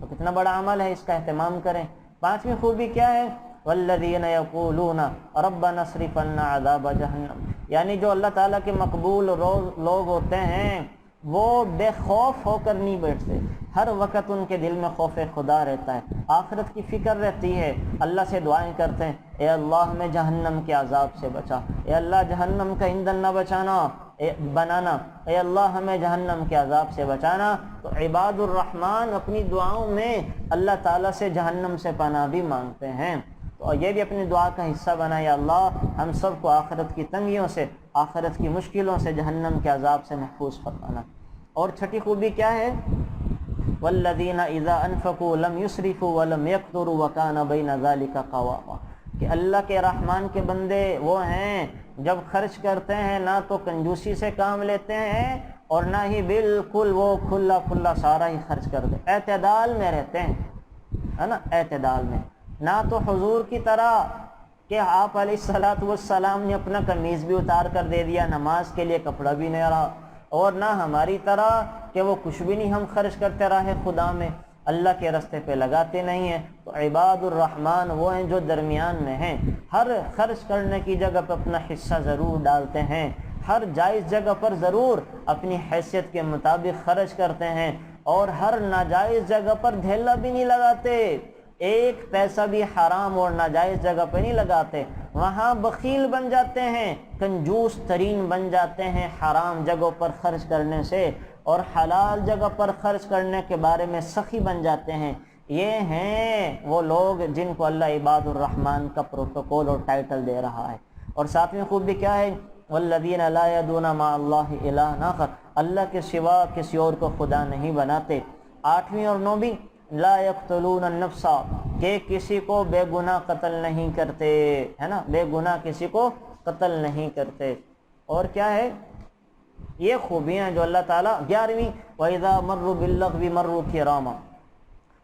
تو کتنا بڑا عمل ہے، اس کا اہتمام کریں۔ پانچویں خوبی کیا ہے؟ والذین یقولون ربنا اصرف عنا عذاب جہنم، یعنی جو اللہ تعالیٰ کے مقبول لوگ ہوتے ہیں وہ بے خوف ہو کر نہیں بیٹھتے، ہر وقت ان کے دل میں خوف خدا رہتا ہے، آخرت کی فکر رہتی ہے، اللہ سے دعائیں کرتے ہیں، اے اللہ ہمیں جہنم کے عذاب سے بچا، اے اللہ جہنم کا ایندھن نہ بنانا، اے اللہ ہمیں جہنم کے عذاب سے بچانا۔ تو عباد الرحمن اپنی دعاؤں میں اللہ تعالیٰ سے جہنم سے پناہ بھی مانگتے ہیں، تو یہ بھی اپنی دعا کا حصہ بنا، یا اللہ ہم سب کو آخرت کی تنگیوں سے، آخرت کی مشکلوں سے، جہنم کے عذاب سے محفوظ فرمانا۔ اور چھٹی خوبی کیا ہے؟ والذین اذا انفقوا لم یسرفوا ولم یقتروا وکان بین ذلک قواما، کہ اللہ کے رحمان کے بندے وہ ہیں جب خرچ کرتے ہیں نہ تو کنجوسی سے کام لیتے ہیں اور نہ ہی بالکل وہ کھلا کھلا سارا ہی خرچ کرتے، اعتدال میں رہتے ہیں، ہے نا، اعتدال میں، نہ تو حضور کی طرح کہ آپ علیہ الصلوۃ والسلام نے اپنا قمیض بھی اتار کر دے دیا، نماز کے لیے کپڑا بھی نہیں رہا، اور نہ ہماری طرح کہ وہ کچھ بھی نہیں ہم خرچ کرتے رہے خدا میں، اللہ کے راستے پہ لگاتے نہیں ہیں۔ تو عباد الرحمن وہ ہیں جو درمیان میں ہیں، ہر خرچ کرنے کی جگہ پہ اپنا حصہ ضرور ڈالتے ہیں، ہر جائز جگہ پر ضرور اپنی حیثیت کے مطابق خرچ کرتے ہیں، اور ہر ناجائز جگہ پر دھیلا بھی نہیں لگاتے، ایک پیسہ بھی حرام اور ناجائز جگہ پہ نہیں لگاتے، وہاں بخیل بن جاتے ہیں، کنجوس ترین بن جاتے ہیں حرام جگہوں پر خرچ کرنے سے، اور حلال جگہ پر خرچ کرنے کے بارے میں سخی بن جاتے ہیں۔ یہ ہیں وہ لوگ جن کو اللہ عباد الرحمن کا پروٹوکول اور ٹائٹل دے رہا ہے۔ اور ساتویں خوبی کیا ہے؟ والذین لا یدعون مع اللہ الہا آخر، اللہ کے سوا کسی اور کو خدا نہیں بناتے۔ آٹھویں اور نویں لا یقتلون النفس، کہ کسی کو بے گناہ قتل نہیں کرتے، ہے نا، بے گناہ کسی کو قتل نہیں کرتے۔ اور کیا ہے؟ یہ خوبیاں جو اللہ تعالیٰ۔ 11ویں وَإِذَا مَرُّوا بِاللَّغْوِ مَرُّوا كِرَامًا،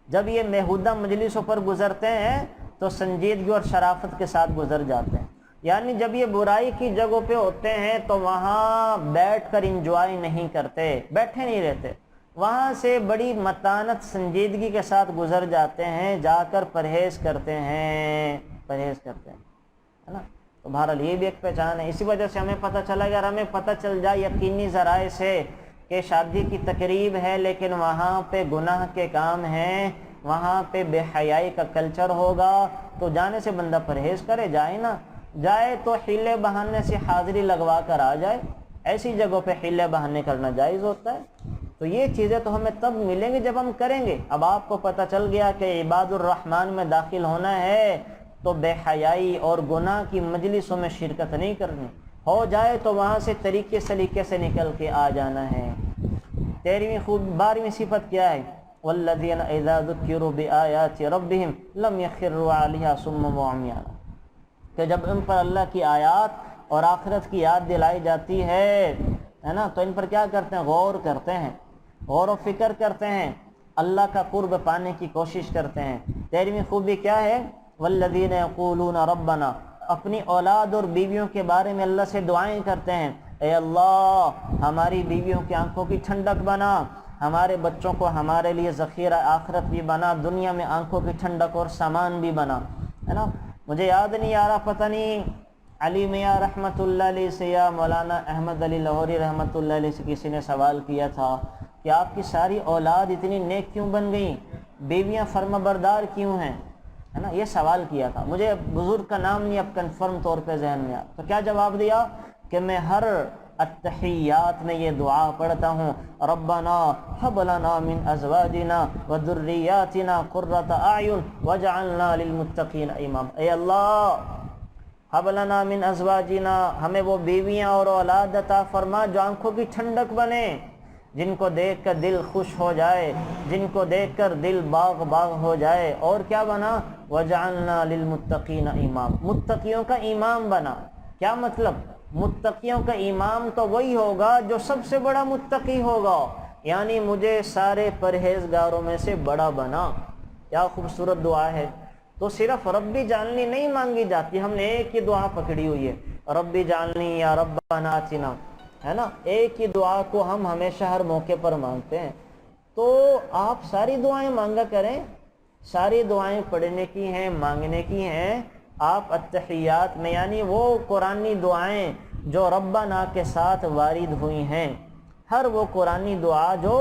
جب یہ بیہودہ مجلسوں پر گزرتے ہیں تو سنجیدگی اور شرافت کے ساتھ گزر جاتے ہیں، یعنی جب یہ برائی کی جگہوں پہ ہوتے ہیں تو وہاں بیٹھ کر انجوائے نہیں کرتے، بیٹھے نہیں رہتے، وہاں سے بڑی متانت سنجیدگی کے ساتھ گزر جاتے ہیں، جا کر پرہیز کرتے ہیں، ہے نا۔ تو بہرحال یہ بھی ایک پہچان ہے۔ اسی وجہ سے ہمیں پتہ چلا، اگر ہمیں پتہ چل جائے یقینی ذرائع سے کہ شادی کی تقریب ہے لیکن وہاں پہ گناہ کے کام ہیں، وہاں پہ بے حیائی کا کلچر ہوگا، تو جانے سے بندہ پرہیز کرے، جائے نا، جائے تو حیلے بہانے سے حاضری لگوا کر آ جائے، ایسی جگہوں پہ حیلے بہانے کرنا جائز ہوتا ہے۔ تو یہ چیزیں تو ہمیں تب ملیں گی جب ہم کریں گے۔ اب آپ کو پتہ چل گیا کہ عباد الرحمن میں داخل ہونا ہے تو بے حیائی اور گناہ کی مجلسوں میں شرکت نہیں کرنی، ہو جائے تو وہاں سے طریقے سلیقے سے نکل کے آ جانا ہے۔ 12ویں صفت کیا ہے؟ والذین اذا ذکروا بآیات ربہم لم یخروا علیہا صما وعمیانا، کہ جب ان پر اللہ کی آیات اور آخرت کی یاد دلائی جاتی ہے نا، تو ان پر کیا کرتے ہیں؟ غور کرتے ہیں، غور و فکر کرتے ہیں، اللہ کا قرب پانے کی کوشش کرتے ہیں۔ 13ویں خوبی کیا ہے؟ والذین یقولون ربنا، اپنی اولاد اور بیویوں کے بارے میں اللہ سے دعائیں کرتے ہیں، اے اللہ ہماری بیویوں کی آنکھوں کی ٹھنڈک بنا، ہمارے بچوں کو ہمارے لیے ذخیرہ آخرت بھی بنا، دنیا میں آنکھوں کی ٹھنڈک اور سامان بھی بنا، ہے نا۔ مجھے یاد نہیں آ رہا، پتہ نہیں علی میاں رحمۃ اللہ علیہ سے یا مولانا احمد علی لاہوری رحمۃ اللہ علیہ سے کسی نے سوال کیا تھا کہ آپ کی ساری اولاد اتنی نیک کیوں بن گئیں، بیویاں فرما بردار کیوں ہیں، ہے نا، یہ سوال کیا تھا۔ مجھے بزرگ کا نام نہیں اب کنفرم طور پہ ذہن میں آیا، تو کیا جواب دیا کہ میں ہر التحیات میں یہ دعا پڑھتا ہوں، ربنا ہب لنا من ازواجنا وذریاتنا قرۃ اعین واجعلنا للمتقین اماما، اے اللہ ہب لنا من ازواجنا، ہمیں وہ بیویاں اور اولاد عطا فرما جو آنکھوں کی ٹھنڈک بنے، جن کو دیکھ کر دل خوش ہو جائے، جن کو دیکھ کر دل باغ باغ ہو جائے، اور کیا بنا؟ وجعلنا للمتقین امام، متقیوں کا امام بنا۔ کیا مطلب؟ متقیوں کا امام تو وہی ہوگا جو سب سے بڑا متقی ہوگا، یعنی مجھے سارے پرہیزگاروں میں سے بڑا بنا۔ کیا خوبصورت دعا ہے۔ تو صرف ربی جعلنی نہیں مانگی جاتی، ہم نے ایک ہی دعا پکڑی ہوئی ہے، ربی جعلنی یا ربنا آتنا، ہے نا، ایک ہی دعا کو ہم ہمیشہ ہر موقع پر مانگتے ہیں۔ تو آپ ساری دعائیں مانگا کریں، ساری دعائیں پڑھنے کی ہیں، مانگنے کی ہیں۔ آپ التحیات میں، یعنی وہ قرآنی دعائیں جو ربنا کے ساتھ وارد ہوئی ہیں، ہر وہ قرآنی دعا جو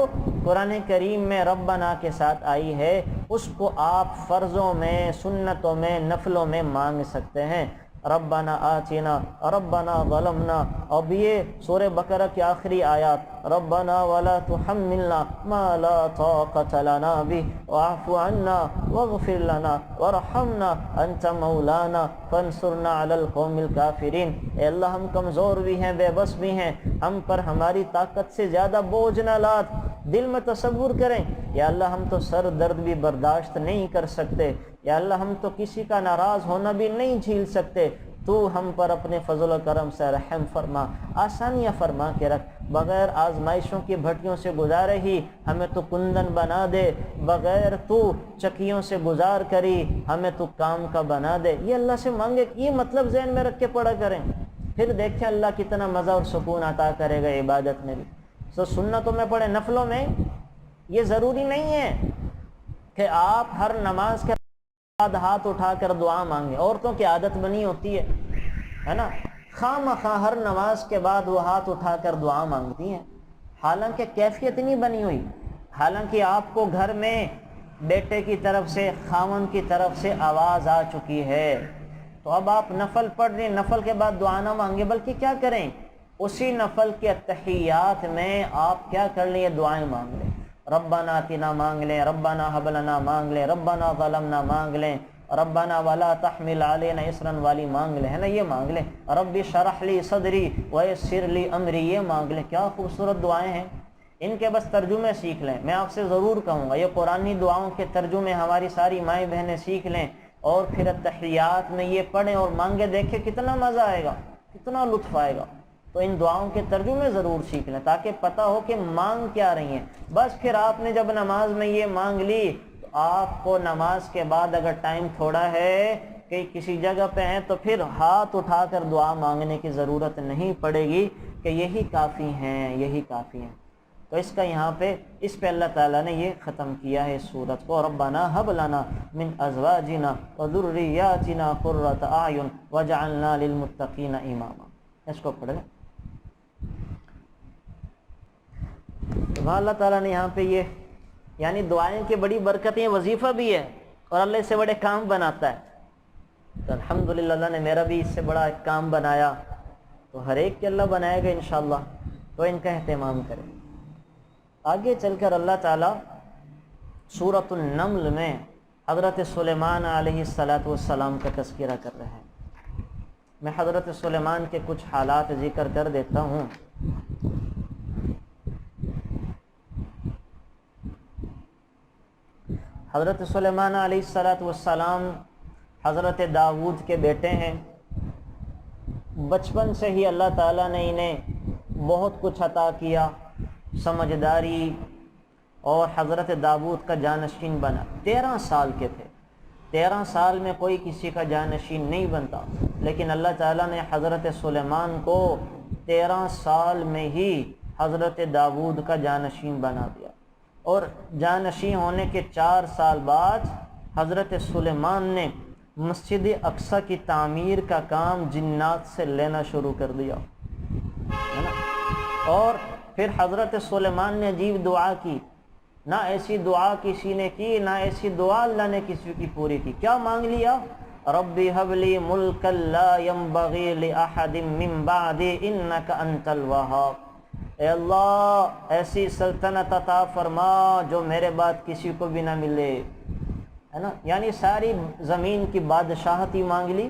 قرآن کریم میں ربنا کے ساتھ آئی ہے، اس کو آپ فرضوں میں، سنتوں میں، نفلوں میں مانگ سکتے ہیں۔ ربنا آتنا، ربنا ظلمنا، اب یہ سورہ بقرہ کی آخری آیات، ربنا ولا تحملنا ما لا طاقت لنا به واعف عنا واغفر لنا وارحمنا انت مولانا فانصرنا على القوم الكافرین۔ اے اللہ ہم کمزور بھی ہیں، بے بس بھی ہیں، ہم پر ہماری طاقت سے زیادہ بوجھ نہ لاد۔ دل میں تصور کریں، یا اللہ ہم تو سر درد بھی برداشت نہیں کر سکتے، یا اللہ ہم تو کسی کا ناراض ہونا بھی نہیں جھیل سکتے، تو ہم پر اپنے فضل و کرم سے رحم فرما، آسانیاں فرما کے رکھ، بغیر آزمائشوں کی بھٹیوں سے گزارے ہی ہمیں تو کندن بنا دے، بغیر تو چکیوں سے گزار کری ہمیں تو کام کا بنا دے۔ یہ اللہ سے مانگے، یہ مطلب ذہن میں رکھ کے پڑھا کریں، پھر دیکھیں اللہ کتنا مزہ اور سکون عطا کرے گا عبادت میں بھی۔ سو سنتوں میں پڑھیں، نفلوں میں یہ ضروری نہیں ہے کہ آپ ہر نماز کے بعد ہاتھ اٹھا کر دعا مانگیں، عورتوں کی عادت بنی ہوتی ہے نا، خواہ مخواہ ہر نماز کے بعد وہ ہاتھ اٹھا کر دعا مانگتی ہیں، حالانکہ کیفیت نہیں بنی ہوئی، حالانکہ آپ کو گھر میں بیٹے کی طرف سے، خاوند کی طرف سے آواز آ چکی ہے، تو اب آپ نفل پڑھ رہے ہیں، نفل کے بعد دعا نہ مانگے، بلکہ کیا کریں، اسی نفل کے تحیات میں آپ کیا کر لیں، دعائیں مانگ لیں، ربنا آتنا مانگ لیں، ربنا حب لنا مانگ لیں، ربنا ظلمنا مانگ لیں، ربنا ولا تحمل علینا اسرا والی مانگ لیں، ہے نا، یہ مانگ لیں، رب اشرح لی صدری ویسر لی امری، یہ مانگ لیں۔ کیا خوبصورت دعائیں ہیں، ان کے بس ترجمے سیکھ لیں۔ میں آپ سے ضرور کہوں گا یہ قرآنی دعاؤں کے ترجمے ہماری ساری مائیں بہنیں سیکھ لیں، اور پھر التحیات میں یہ پڑھیں اور مانگے، دیکھیں کتنا مزہ آئے گا، کتنا لطف آئے گا۔ تو ان دعاؤں کے ترجمے ضرور سیکھ لیں تاکہ پتہ ہو کہ مانگ کیا رہی ہیں۔ بس پھر آپ نے جب نماز میں یہ مانگ لی، تو آپ کو نماز کے بعد اگر ٹائم تھوڑا ہے کہ کسی جگہ پہ ہیں، تو پھر ہاتھ اٹھا کر دعا مانگنے کی ضرورت نہیں پڑے گی کہ یہی کافی ہیں، یہی کافی ہیں۔ تو اس کا یہاں پہ، اس پہ اللہ تعالیٰ نے یہ ختم کیا ہے اس سورت کو، ربنا حب لنا من ازواجنا وذریاتنا قرۃ اعین وجعلنا للمتقین اماما۔ اس کو پڑھ لیں۔ اللہ تعالیٰ نے یہاں پہ یہ، یعنی دعائیں کی بڑی برکتیں، وظیفہ بھی ہے اور اللہ اس سے بڑے کام بناتا ہے۔ تو الحمدللہ اللہ نے میرا بھی اس سے بڑا ایک کام بنایا، تو ہر ایک کے اللہ بنائے گا انشاءاللہ، تو ان کا اہتمام کریں۔ آگے چل کر اللہ تعالیٰ سورۃ النمل میں حضرت سلیمان علیہ السلام کا تذکرہ کر رہے ہیں۔ میں حضرت سلیمان کے کچھ حالات ذکر کر دیتا ہوں۔ حضرت سلیمان علیہ السلام حضرت داؤد کے بیٹے ہیں۔ بچپن سے ہی اللہ تعالیٰ نے انہیں بہت کچھ عطا کیا، سمجھداری، اور حضرت داؤد کا جانشین بنا۔ 13 سال کے تھے، 13 سال میں کوئی کسی کا جانشین نہیں بنتا، لیکن اللہ تعالیٰ نے حضرت سلیمان کو 13 سال میں ہی حضرت داؤد کا جانشین بنا دیا، اور جانشین ہونے کے 4 سال بعد حضرت سلیمان نے مسجد اقصی کی تعمیر کا کام جنات سے لینا شروع کر دیا، ہے نا؟ اور پھر حضرت سلیمان نے عجیب دعا کی، نہ ایسی دعا کسی نے کی، نہ ایسی دعا اللہ نے کسی کی پوری کی۔ کیا مانگ لیا؟ ربی حب لی ملکا لا ينبغی لأحد من بعدی انک انت الوہاب، اے اللہ ایسی سلطنت عطا فرما جو میرے بعد کسی کو بھی نہ ملے، ہے نا؟ یعنی ساری زمین کی بادشاہت ہی مانگ لی،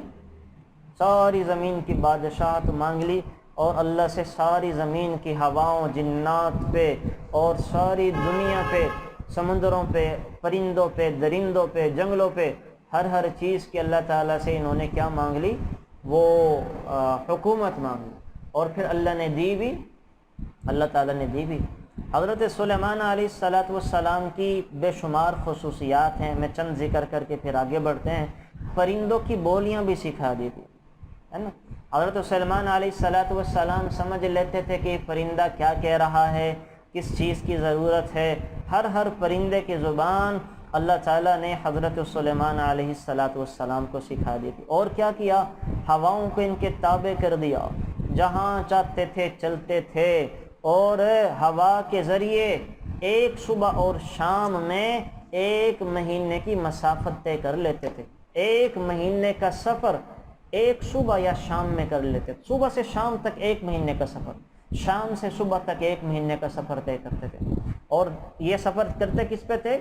ساری زمین کی بادشاہت مانگ لی، اور اللہ سے ساری زمین کی ہواؤں، جنات پہ، اور ساری دنیا پہ، سمندروں پہ، پرندوں پہ، درندوں پہ، جنگلوں پہ، ہر چیز کی اللہ تعالیٰ سے انہوں نے کیا مانگ لی؟ وہ حکومت مانگ لی۔ اور پھر اللہ نے دی بھی، اللہ تعالیٰ نے دی بھی۔ حضرت سلیمان علیہ الصلاۃ والسلام کی بے شمار خصوصیات ہیں، میں چند ذکر کر کے پھر آگے بڑھتے ہیں۔ پرندوں کی بولیاں بھی سکھا دی تھی، ہے نا۔ حضرت سلیمان علیہ الصلاۃ والسلام سمجھ لیتے تھے کہ پرندہ کیا کہہ رہا ہے، کس چیز کی ضرورت ہے۔ ہر پرندے کی زبان اللہ تعالیٰ نے حضرت سلیمان علیہ الصلاۃ والسلام کو سکھا دی تھی۔ اور کیا کیا، ہواؤں کو ان کے تابع کر دیا، جہاں چاہتے تھے چلتے تھے، اور ہوا کے ذریعے ایک صبح اور شام میں 1 مہینے کی مسافت طے کر لیتے تھے۔ 1 مہینے کا سفر ایک صبح یا شام میں کر لیتے تھے۔ صبح سے شام تک 1 مہینے کا سفر، شام سے صبح تک 1 مہینے کا سفر طے کرتے تھے۔ اور یہ سفر کرتے کس پہ تھے؟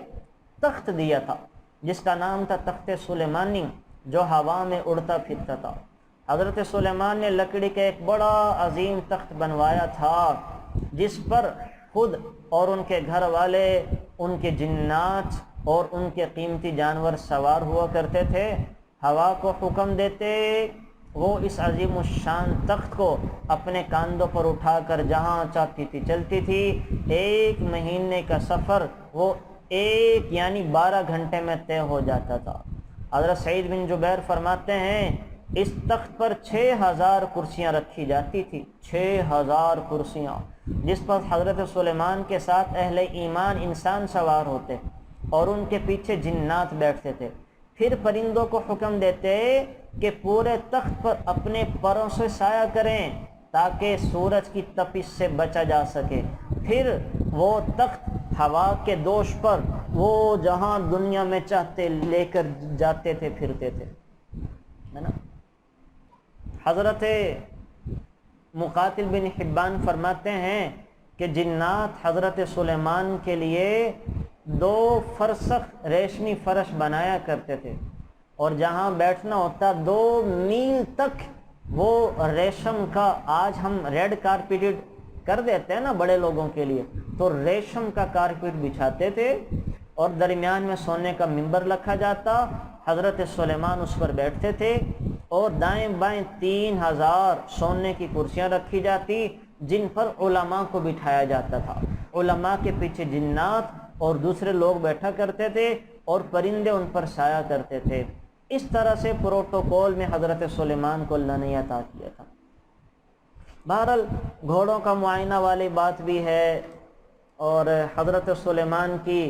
تخت دیا تھا جس کا نام تھا تخت سلیمانی، جو ہوا میں اڑتا پھرتا تھا۔ حضرت سلیمان نے لکڑی کا ایک بڑا عظیم تخت بنوایا تھا، جس پر خود اور ان کے گھر والے، ان کے جنات اور ان کے قیمتی جانور سوار ہوا کرتے تھے۔ ہوا کو حکم دیتے، وہ اس عظیم الشان تخت کو اپنے کاندھوں پر اٹھا کر جہاں چاہتی تھی چلتی تھی۔ 1 مہینے کا سفر وہ 1 یعنی 12 گھنٹے میں طے ہو جاتا تھا۔ حضرت سعید بن جبیر فرماتے ہیں اس تخت پر 6000 کرسیاں رکھی جاتی تھی، 6000 کرسیاں، جس پر حضرت سلیمان کے ساتھ اہل ایمان انسان سوار ہوتے اور ان کے پیچھے جنات بیٹھتے تھے۔ پھر پرندوں کو حکم دیتے کہ پورے تخت پر اپنے پروں سے سایہ کریں تاکہ سورج کی تپش سے بچا جا سکے۔ پھر وہ تخت ہوا کے دوش پر وہ جہاں دنیا میں چاہتے لے کر جاتے تھے، پھرتے تھے، ہے نا۔ حضرت مقاتل بن حبان فرماتے ہیں کہ جنات حضرت سلیمان کے لیے 2 فرسخ ریشمی فرش بنایا کرتے تھے، اور جہاں بیٹھنا ہوتا 2 میل تک وہ ریشم کا، آج ہم ریڈ کارپیٹڈ کر دیتے ہیں نا بڑے لوگوں کے لیے، تو ریشم کا کارپیٹ بچھاتے تھے اور درمیان میں سونے کا منبر رکھا جاتا۔ حضرت سلیمان اس پر بیٹھتے تھے اور دائیں بائیں 3000 سونے کی کرسیاں رکھی جاتی، جن پر علماء کو بٹھایا جاتا تھا۔ علماء کے پیچھے جنات اور دوسرے لوگ بیٹھا کرتے تھے اور پرندے ان پر سایہ کرتے تھے۔ اس طرح سے پروٹوکول میں حضرت سلیمان کو اللہ نے عطا کیا تھا۔ بہرحال گھوڑوں کا معائنہ والی بات بھی ہے، اور حضرت سلیمان کی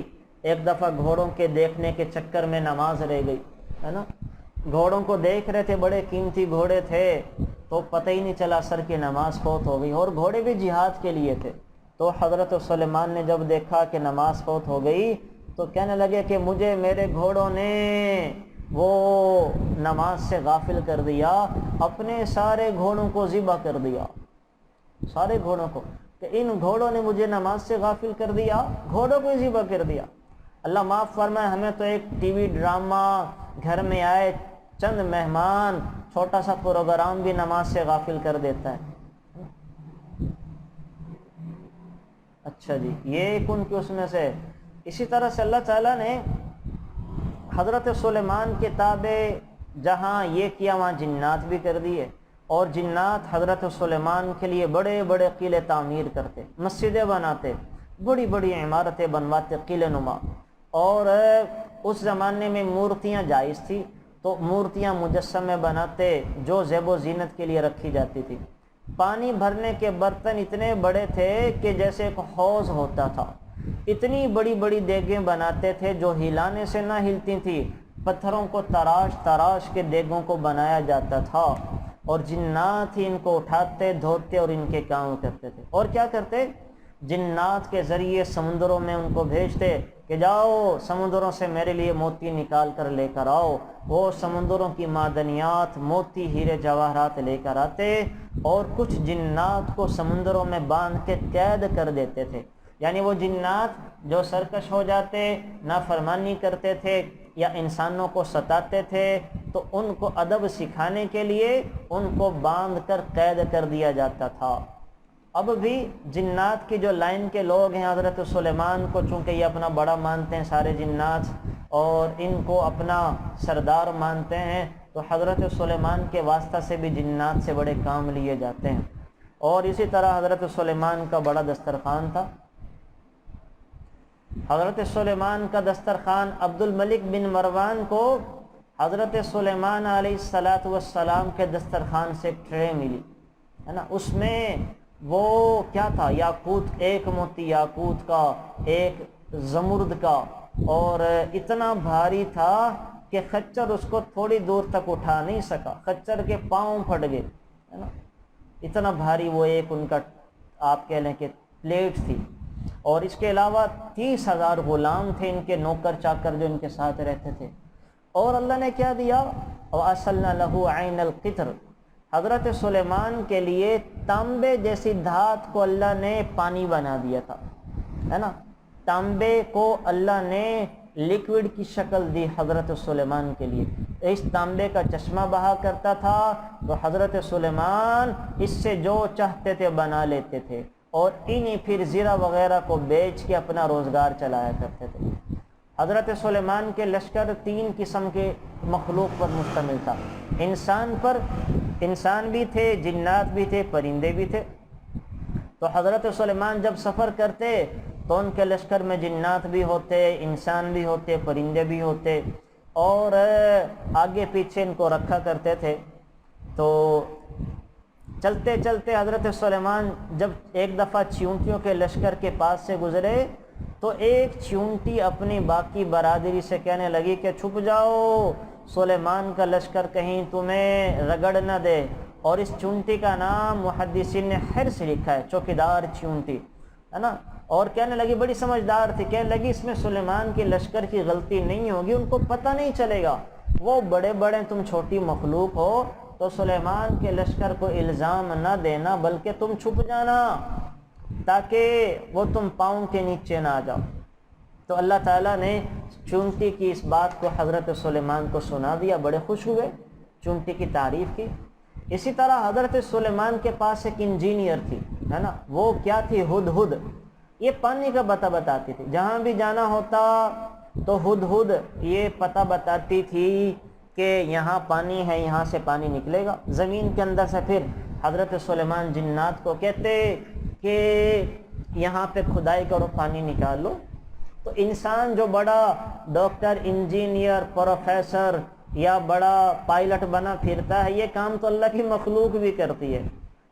ایک دفعہ گھوڑوں کے دیکھنے کے چکر میں نماز رہ گئی، ہے نا۔ گھوڑوں کو دیکھ رہے تھے، بڑے قیمتی گھوڑے تھے، تو پتہ ہی نہیں چلا سر کی نماز فوت ہو گئی، اور گھوڑے بھی جہاد کے لیے تھے۔ تو حضرت سلیمان نے جب دیکھا کہ نماز فوت ہو گئی تو کہنے لگے کہ مجھے میرے گھوڑوں نے وہ نماز سے غافل کر دیا، اپنے سارے گھوڑوں کو ذبح کر دیا، سارے گھوڑوں کو، کہ ان گھوڑوں نے مجھے نماز سے غافل کر دیا، گھوڑوں کو ذبح کر دیا۔ اللہ معاف فرمائے، ہمیں تو ایک ٹی وی ڈرامہ، گھر میں آئے چند مہمان، چھوٹا سا پروگرام بھی نماز سے غافل کر دیتا ہے۔ اچھا جی، یہ ایک ان کی اس میں سے۔ اسی طرح سے اللہ تعالیٰ نے حضرت سلیمان کے تابع جہاں یہ کیا وہاں جنات بھی کر دیے، اور جنات حضرت سلیمان کے لیے بڑے بڑے قلعے تعمیر کرتے، مسجدیں بناتے، بڑی بڑی عمارتیں بنواتے، قلعے نما۔ اور اس زمانے میں مورتیاں جائز تھی، تو مورتیاں مجسمے بناتے جو زیب و زینت کے لیے رکھی جاتی تھی۔ پانی بھرنے کے برتن اتنے بڑے تھے کہ جیسے ایک حوض ہوتا تھا، اتنی بڑی بڑی دیگیں بناتے تھے جو ہلانے سے نہ ہلتی تھی، پتھروں کو تراش تراش کے دیگوں کو بنایا جاتا تھا، اور جنات ہی ان کو اٹھاتے، دھوتے اور ان کے کام کرتے تھے۔ اور کیا کرتے؟ جنات کے ذریعے سمندروں میں ان کو بھیجتے کہ جاؤ سمندروں سے میرے لیے موتی نکال کر لے کر آؤ۔ وہ سمندروں کی معدنیات، موتی، ہیرے جواہرات لے کر آتے، اور کچھ جنات کو سمندروں میں باندھ کے قید کر دیتے تھے۔ یعنی وہ جنات جو سرکش ہو جاتے، نافرمانی کرتے تھے یا انسانوں کو ستاتے تھے، تو ان کو ادب سکھانے کے لیے ان کو باندھ کر قید کر دیا جاتا تھا۔ اب بھی جنات کی جو لائن کے لوگ ہیں، حضرت سلیمان کو چونکہ یہ اپنا بڑا مانتے ہیں سارے جنات، اور ان کو اپنا سردار مانتے ہیں، تو حضرت سلیمان کے واسطہ سے بھی جنات سے بڑے کام لیے جاتے ہیں۔ اور اسی طرح حضرت سلیمان کا بڑا دسترخوان تھا. حضرت سلیمان کا دسترخوان عبد الملک بن مروان کو حضرت سلیمان علیہ السلام کے دسترخوان سے ایک ٹرے ملی ہے نا. اس میں وہ کیا تھا؟ یاقوت، ایک موتی یاقوت کا، ایک زمرد کا، اور اتنا بھاری تھا کہ خچر اس کو تھوڑی دور تک اٹھا نہیں سکا، خچر کے پاؤں پھٹ گئے ہے نا. اتنا بھاری وہ ایک ان کا آپ کہہ لیں کہ پلیٹ تھی. اور اس کے علاوہ 30,000 غلام تھے ان کے، نوکر چاکر جو ان کے ساتھ رہتے تھے. اور اللہ نے کیا دیا؟ وَأَصَلْنَا لَهُ عَيْنَ الْقِطْرِ، حضرت سلیمان کے لیے تانبے جیسی دھات کو اللہ نے پانی بنا دیا تھا ہے نا. تانبے کو اللہ نے لیکوڈ کی شکل دی حضرت سلیمان کے لیے. اس تانبے کا چشمہ بہا کرتا تھا تو حضرت سلیمان اس سے جو چاہتے تھے بنا لیتے تھے، اور انہی پھر زیرہ وغیرہ کو بیچ کے اپنا روزگار چلایا کرتے تھے. حضرت سلیمان کے لشکر 3 قسم کے مخلوق پر مشتمل تھا. انسان پر، انسان بھی تھے، جنات بھی تھے، پرندے بھی تھے. تو حضرت سلیمان جب سفر کرتے تو ان کے لشکر میں جنات بھی ہوتے، انسان بھی ہوتے، پرندے بھی ہوتے، اور آگے پیچھے ان کو رکھا کرتے تھے. تو چلتے چلتے حضرت سلیمان جب ایک دفعہ چیونٹیوں کے لشکر کے پاس سے گزرے تو ایک چیونٹی اپنی باقی برادری سے کہنے لگی کہ چھپ جاؤ، سلیمان کا لشکر کہیں تمہیں رگڑ نہ دے. اور اس چونٹی کا نام محدثین نے حرص لکھا ہے، چوکیدار چونٹی ہے نا. اور کہنے لگی، بڑی سمجھدار تھی، کہنے لگی اس میں سلیمان کی لشکر کی غلطی نہیں ہوگی، ان کو پتہ نہیں چلے گا، وہ بڑے بڑے، تم چھوٹی مخلوق ہو، تو سلیمان کے لشکر کو الزام نہ دینا بلکہ تم چھپ جانا تاکہ وہ تم پاؤں کے نیچے نہ آ جاؤ. تو اللہ تعالیٰ نے چونٹی کی اس بات کو حضرت سلیمان کو سنا دیا، بڑے خوش ہوئے، چونٹی کی تعریف کی. اسی طرح حضرت سلیمان کے پاس ایک انجینئر تھی ہے نا. وہ کیا تھی؟ ہدہد. یہ پانی کا پتہ بتاتی تھی، جہاں بھی جانا ہوتا تو ہدہد یہ پتہ بتاتی تھی کہ یہاں پانی ہے، یہاں سے پانی نکلے گا. زمین کے اندر سے پھر حضرت سلیمان جنات کو کہتے کہ یہاں پہ کھدائی کرو، پانی نکال لو. تو انسان جو بڑا ڈاکٹر، انجینئر، پروفیسر یا بڑا پائلٹ بنا پھرتا ہے، یہ کام تو اللہ کی مخلوق بھی کرتی ہے.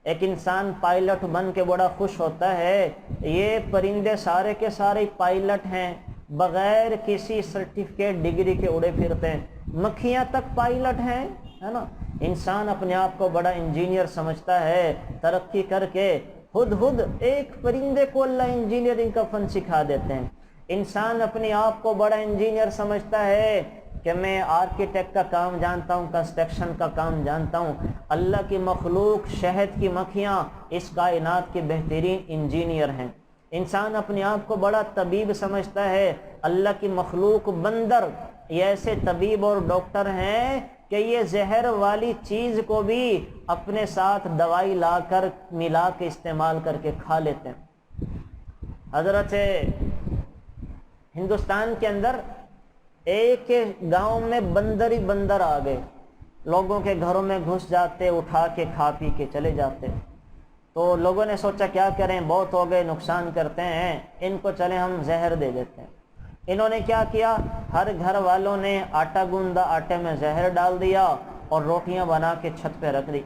ایک انسان پائلٹ بن کے بڑا خوش ہوتا ہے، یہ پرندے سارے کے سارے پائلٹ ہیں، بغیر کسی سرٹیفکیٹ ڈگری کے اڑے پھرتے ہیں، مکھیاں تک پائلٹ ہیں ہے نا. انسان اپنے آپ کو بڑا انجینئر سمجھتا ہے، ترقی کر کے. ہدہد ایک پرندے کو اللہ انجینئرنگ کا فن سکھا دیتے ہیں. انسان اپنے آپ کو بڑا انجینئر سمجھتا ہے کہ میں آرکیٹیکٹ کا کام جانتا ہوں، کنسٹرکشن کا کام جانتا ہوں. اللہ کی مخلوق، شہد کی مکھیاں اس کائنات کے بہترین انجینئر ہیں. انسان اپنے آپ کو بڑا طبیب سمجھتا ہے، اللہ کی مخلوق بندر یہ ایسے طبیب اور ڈاکٹر ہیں کہ یہ زہر والی چیز کو بھی اپنے ساتھ دوائی لا کر ملا کے استعمال کر کے کھا لیتے ہیں. حضرت ہندوستان کے اندر ایک گاؤں میں بندر ہی بندر آ گئے، لوگوں کے گھروں میں گھس جاتے، اٹھا کے کھا پی کے چلے جاتے. تو لوگوں نے سوچا کیا کریں، بہت ہو گئے، نقصان کرتے ہیں، ان کو چلیں ہم زہر دے دیتے ہیں. انہوں نے کیا کیا، ہر گھر والوں نے آٹا گوندا، آٹے میں زہر ڈال دیا اور روٹیاں بنا کے چھت پہ رکھ دی.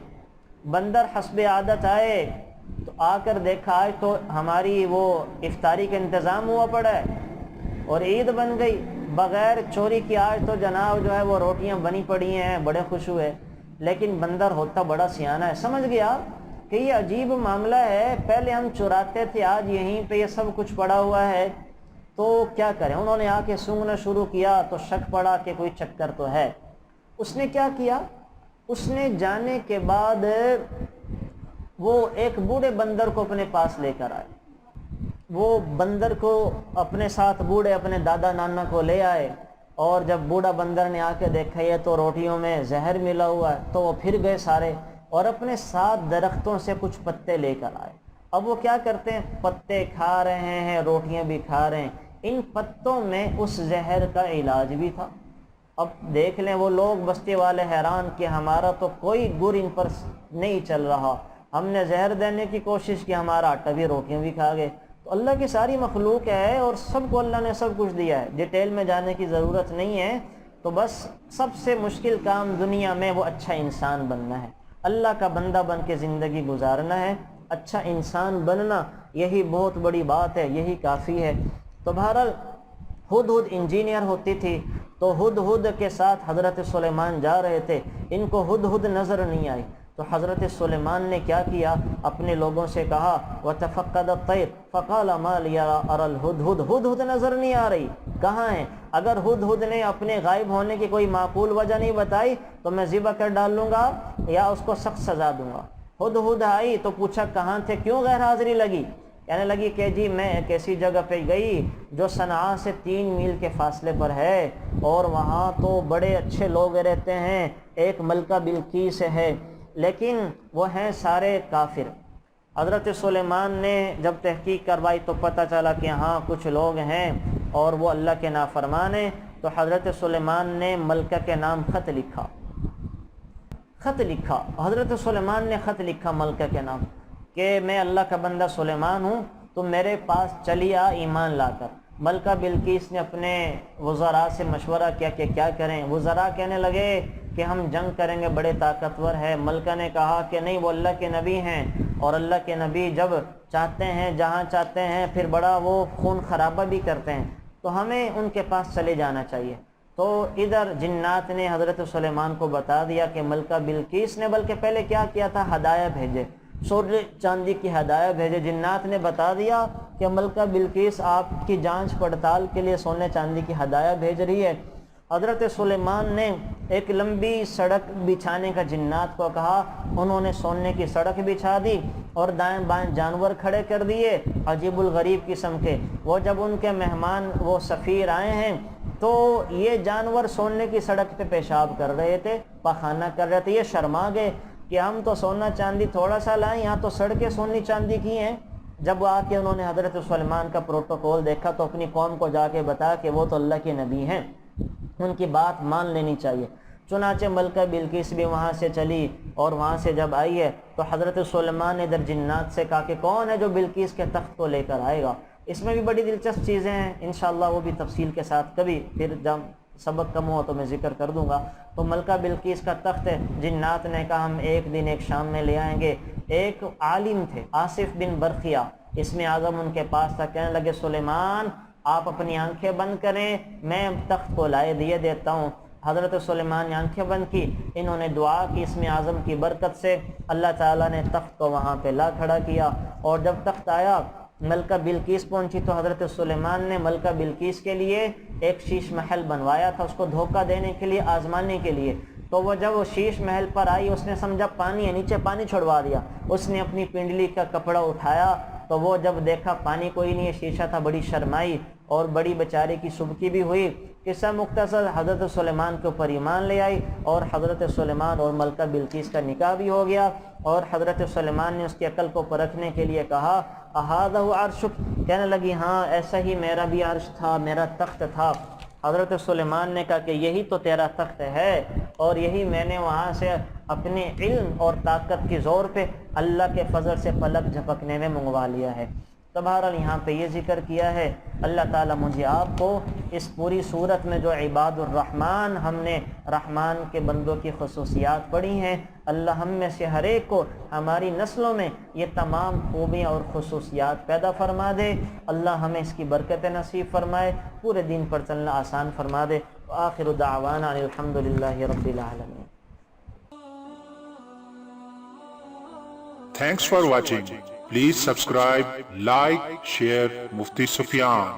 بندر حسب عادت آئے تو آ کر دیکھا آج تو ہماری وہ افطاری کا انتظام ہوا پڑا ہے اور عید بن گئی، بغیر چوری کی آج تو جناب جو ہے وہ روٹیاں بنی پڑی ہیں، بڑے خوش ہوئے. لیکن بندر ہوتا بڑا سیانہ ہے، سمجھ گیا کہ یہ عجیب معاملہ ہے، پہلے ہم چراتے تھے، آج یہیں پہ یہ سب کچھ پڑا ہوا ہے، تو کیا کریں. انہوں نے آ کے سونگنا شروع کیا تو شک پڑا کہ کوئی چکر تو ہے. اس نے کیا کیا، اس نے جانے کے بعد وہ ایک بوڑھے بندر کو اپنے پاس لے کر آئے. وہ بندر کو اپنے ساتھ، بوڑھے اپنے دادا نانا کو لے آئے، اور جب بوڑھا بندر نے آ کے دیکھا یہ تو روٹیوں میں زہر ملا ہوا ہے تو وہ پھر گئے سارے اور اپنے ساتھ درختوں سے کچھ پتے لے کر آئے. اب وہ کیا کرتے ہیں، پتے کھا رہے ہیں، روٹیاں بھی کھا رہے ہیں. ان پتوں میں اس زہر کا علاج بھی تھا. اب دیکھ لیں وہ لوگ بستی والے حیران کہ ہمارا تو کوئی گر ان پر نہیں چل رہا، ہم نے زہر دینے کی کوشش کی، ہمارا آٹا بھی روٹیاں بھی کھا گئے۔ تو اللہ کی ساری مخلوق ہے اور سب کو اللہ نے سب کچھ دیا ہے، ڈیٹیل میں جانے کی ضرورت نہیں ہے۔ تو بس سب سے مشکل کام دنیا میں وہ اچھا انسان بننا ہے، اللہ کا بندہ بن کے زندگی گزارنا ہے، اچھا انسان بننا، یہی بہت بڑی بات ہے، یہی کافی ہے۔ تو بہرحال ہدہد انجینئر ہوتی تھی، تو ہدہد کے ساتھ حضرت سلیمان جا رہے تھے، ان کو ہدہد نظر نہیں آئی، تو حضرت سلیمان نے کیا کیا، اپنے لوگوں سے کہا وَتَفَقَّدَ الطَّيْرَ فَقَالَ مَا لِيَ أَرَى الْهُدْهُدْ، ہدہد نظر نہیں آ رہی، کہاں ہیں؟ اگر ہدہد نے اپنے غائب ہونے کی کوئی معقول وجہ نہیں بتائی تو میں ذبح کر ڈالوں گا یا اس کو سخت سزا دوں گا۔ ہدہد آئی تو پوچھا کہاں تھے، کیوں غیر حاضری لگی؟ کہنے لگی کہ جی میں ایک ایسی جگہ پہ گئی جو صنعاء سے 3 میل کے فاصلے پر ہے، اور وہاں تو بڑے اچھے لوگ رہتے ہیں، ایک ملکہ بلقیس ہے، لیکن وہ ہیں سارے کافر۔ حضرت سلیمان نے جب تحقیق کروائی تو پتہ چلا کہ ہاں کچھ لوگ ہیں اور وہ اللہ کے نافرمان ہیں، تو حضرت سلیمان نے ملکہ کے نام خط لکھا۔ حضرت سلیمان نے خط لکھا ملکہ کے نام کہ میں اللہ کا بندہ سلیمان ہوں، تو میرے پاس چلی آ ایمان لا کر۔ ملکہ بلقیس نے اپنے وزراء سے مشورہ کیا کہ کیا کریں، وزراء کہنے لگے کہ ہم جنگ کریں گے، بڑے طاقتور ہے۔ ملکہ نے کہا کہ نہیں، وہ اللہ کے نبی ہیں، اور اللہ کے نبی جب چاہتے ہیں جہاں چاہتے ہیں پھر بڑا وہ خون خرابہ بھی کرتے ہیں، تو ہمیں ان کے پاس چلے جانا چاہیے۔ تو ادھر جنات نے حضرت سلیمان کو بتا دیا کہ ملکہ بلقیس نے بلکہ پہلے کیا کیا تھا، ہدایہ بھیجے، سونے چاندی کی ہدایہ بھیجے۔ جنات نے بتا دیا کہ ملکہ بلقیس آپ کی جانچ پڑتال کے لیے سونے چاندی کی ہدایہ بھیج رہی ہے۔ حضرت سلیمان نے ایک لمبی سڑک بچھانے کا جنات کو کہا، انہوں نے سونے کی سڑک بچھا دی اور دائیں بائیں جانور کھڑے کر دیے عجیب الغریب قسم کے۔ وہ جب ان کے مہمان وہ سفیر آئے ہیں تو یہ جانور سونے کی سڑک پہ پیشاب کر رہے تھے، پخانہ کر رہے تھے، یہ شرما گئے کہ ہم تو سونا چاندی تھوڑا سا لائیں، یہاں تو سڑکیں سونی چاندی کی ہیں۔ جب آ کے انہوں نے حضرت سلیمان کا پروٹوکول دیکھا تو اپنی قوم کو جا کے بتایا کہ وہ تو اللہ کے نبی ہیں، ان کی بات مان لینی چاہیے۔ چنانچہ ملکہ بلقیس بھی وہاں سے چلی، اور وہاں سے جب آئی ہے تو حضرت سلیمان نے ادھر جنات سے کہا کہ کون ہے جو بلقیس کے تخت کو لے کر آئے گا۔ اس میں بھی بڑی دلچسپ چیزیں ہیں، انشاءاللہ وہ بھی تفصیل کے ساتھ کبھی پھر جب سبق کم ہوا تو میں ذکر کر دوں گا۔ تو ملکہ بلقیس کا تخت ہے، جنات نے کہا ہم ایک دن ایک شام میں لے آئیں گے۔ ایک عالم تھے آصف بن برقیہ، اسم اعظم ان کے پاس تھا، کہنے لگے سلیمان آپ اپنی آنکھیں بند کریں، میں تخت کو لائے دیے دیتا ہوں۔ حضرت سلیمان نے آنکھیں بند کی، انہوں نے دعا کی، اسم اعظم کی برکت سے اللہ تعالیٰ نے تخت کو وہاں پہ لا کھڑا کیا۔ اور جب تخت آیا ملکہ بلقیس پہنچی تو حضرت سلیمان نے ملکہ بلقیس کے لیے ایک شیش محل بنوایا تھا، اس کو دھوکہ دینے کے لیے، آزمانے کے لیے۔ تو وہ جب وہ شیش محل پر آئی اس نے سمجھا پانی ہے، نیچے پانی چھڑوا دیا، اس نے اپنی پنڈلی کا کپڑا اٹھایا تو وہ جب دیکھا پانی کوئی نہیں ہے، شیشہ تھا، بڑی شرمائی اور بڑی بیچارے کی سبکی بھی ہوئی۔ قصہ مختصر، حضرت سلیمان کے اوپر ایمان لے آئی اور حضرت سلیمان اور ملکہ بلقیس کا نکاح بھی ہو گیا۔ اور حضرت سلیمان نے اس کی عقل کو پرکھنے کے لیے کہا اہذا عرشک، کہنے لگی ہاں ایسا ہی میرا بھی عرش تھا، میرا تخت تھا۔ حضرت سلیمان نے کہا کہ یہی تو تیرا تخت ہے، اور یہی میں نے وہاں سے اپنے علم اور طاقت کی زور پہ اللہ کے فضل سے پلک جھپکنے میں منگوا لیا ہے۔ تو بہرحال یہاں پہ یہ ذکر کیا ہے، اللہ تعالیٰ مجھے آپ کو اس پوری صورت میں جو عباد الرحمن ہم نے رحمان کے بندوں کی خصوصیات پڑھی ہیں، اللہ ہم میں سے ہر ایک کو ہماری نسلوں میں یہ تمام خوبیاں اور خصوصیات پیدا فرما دے۔ اللہ ہمیں اس کی برکت نصیب فرمائے، پورے دین پر چلنا آسان فرما دے۔ آخر دعوانا الحمدللہ رب العالمین۔ Thanks for watching. Please subscribe, like, share Mufti Sufyan.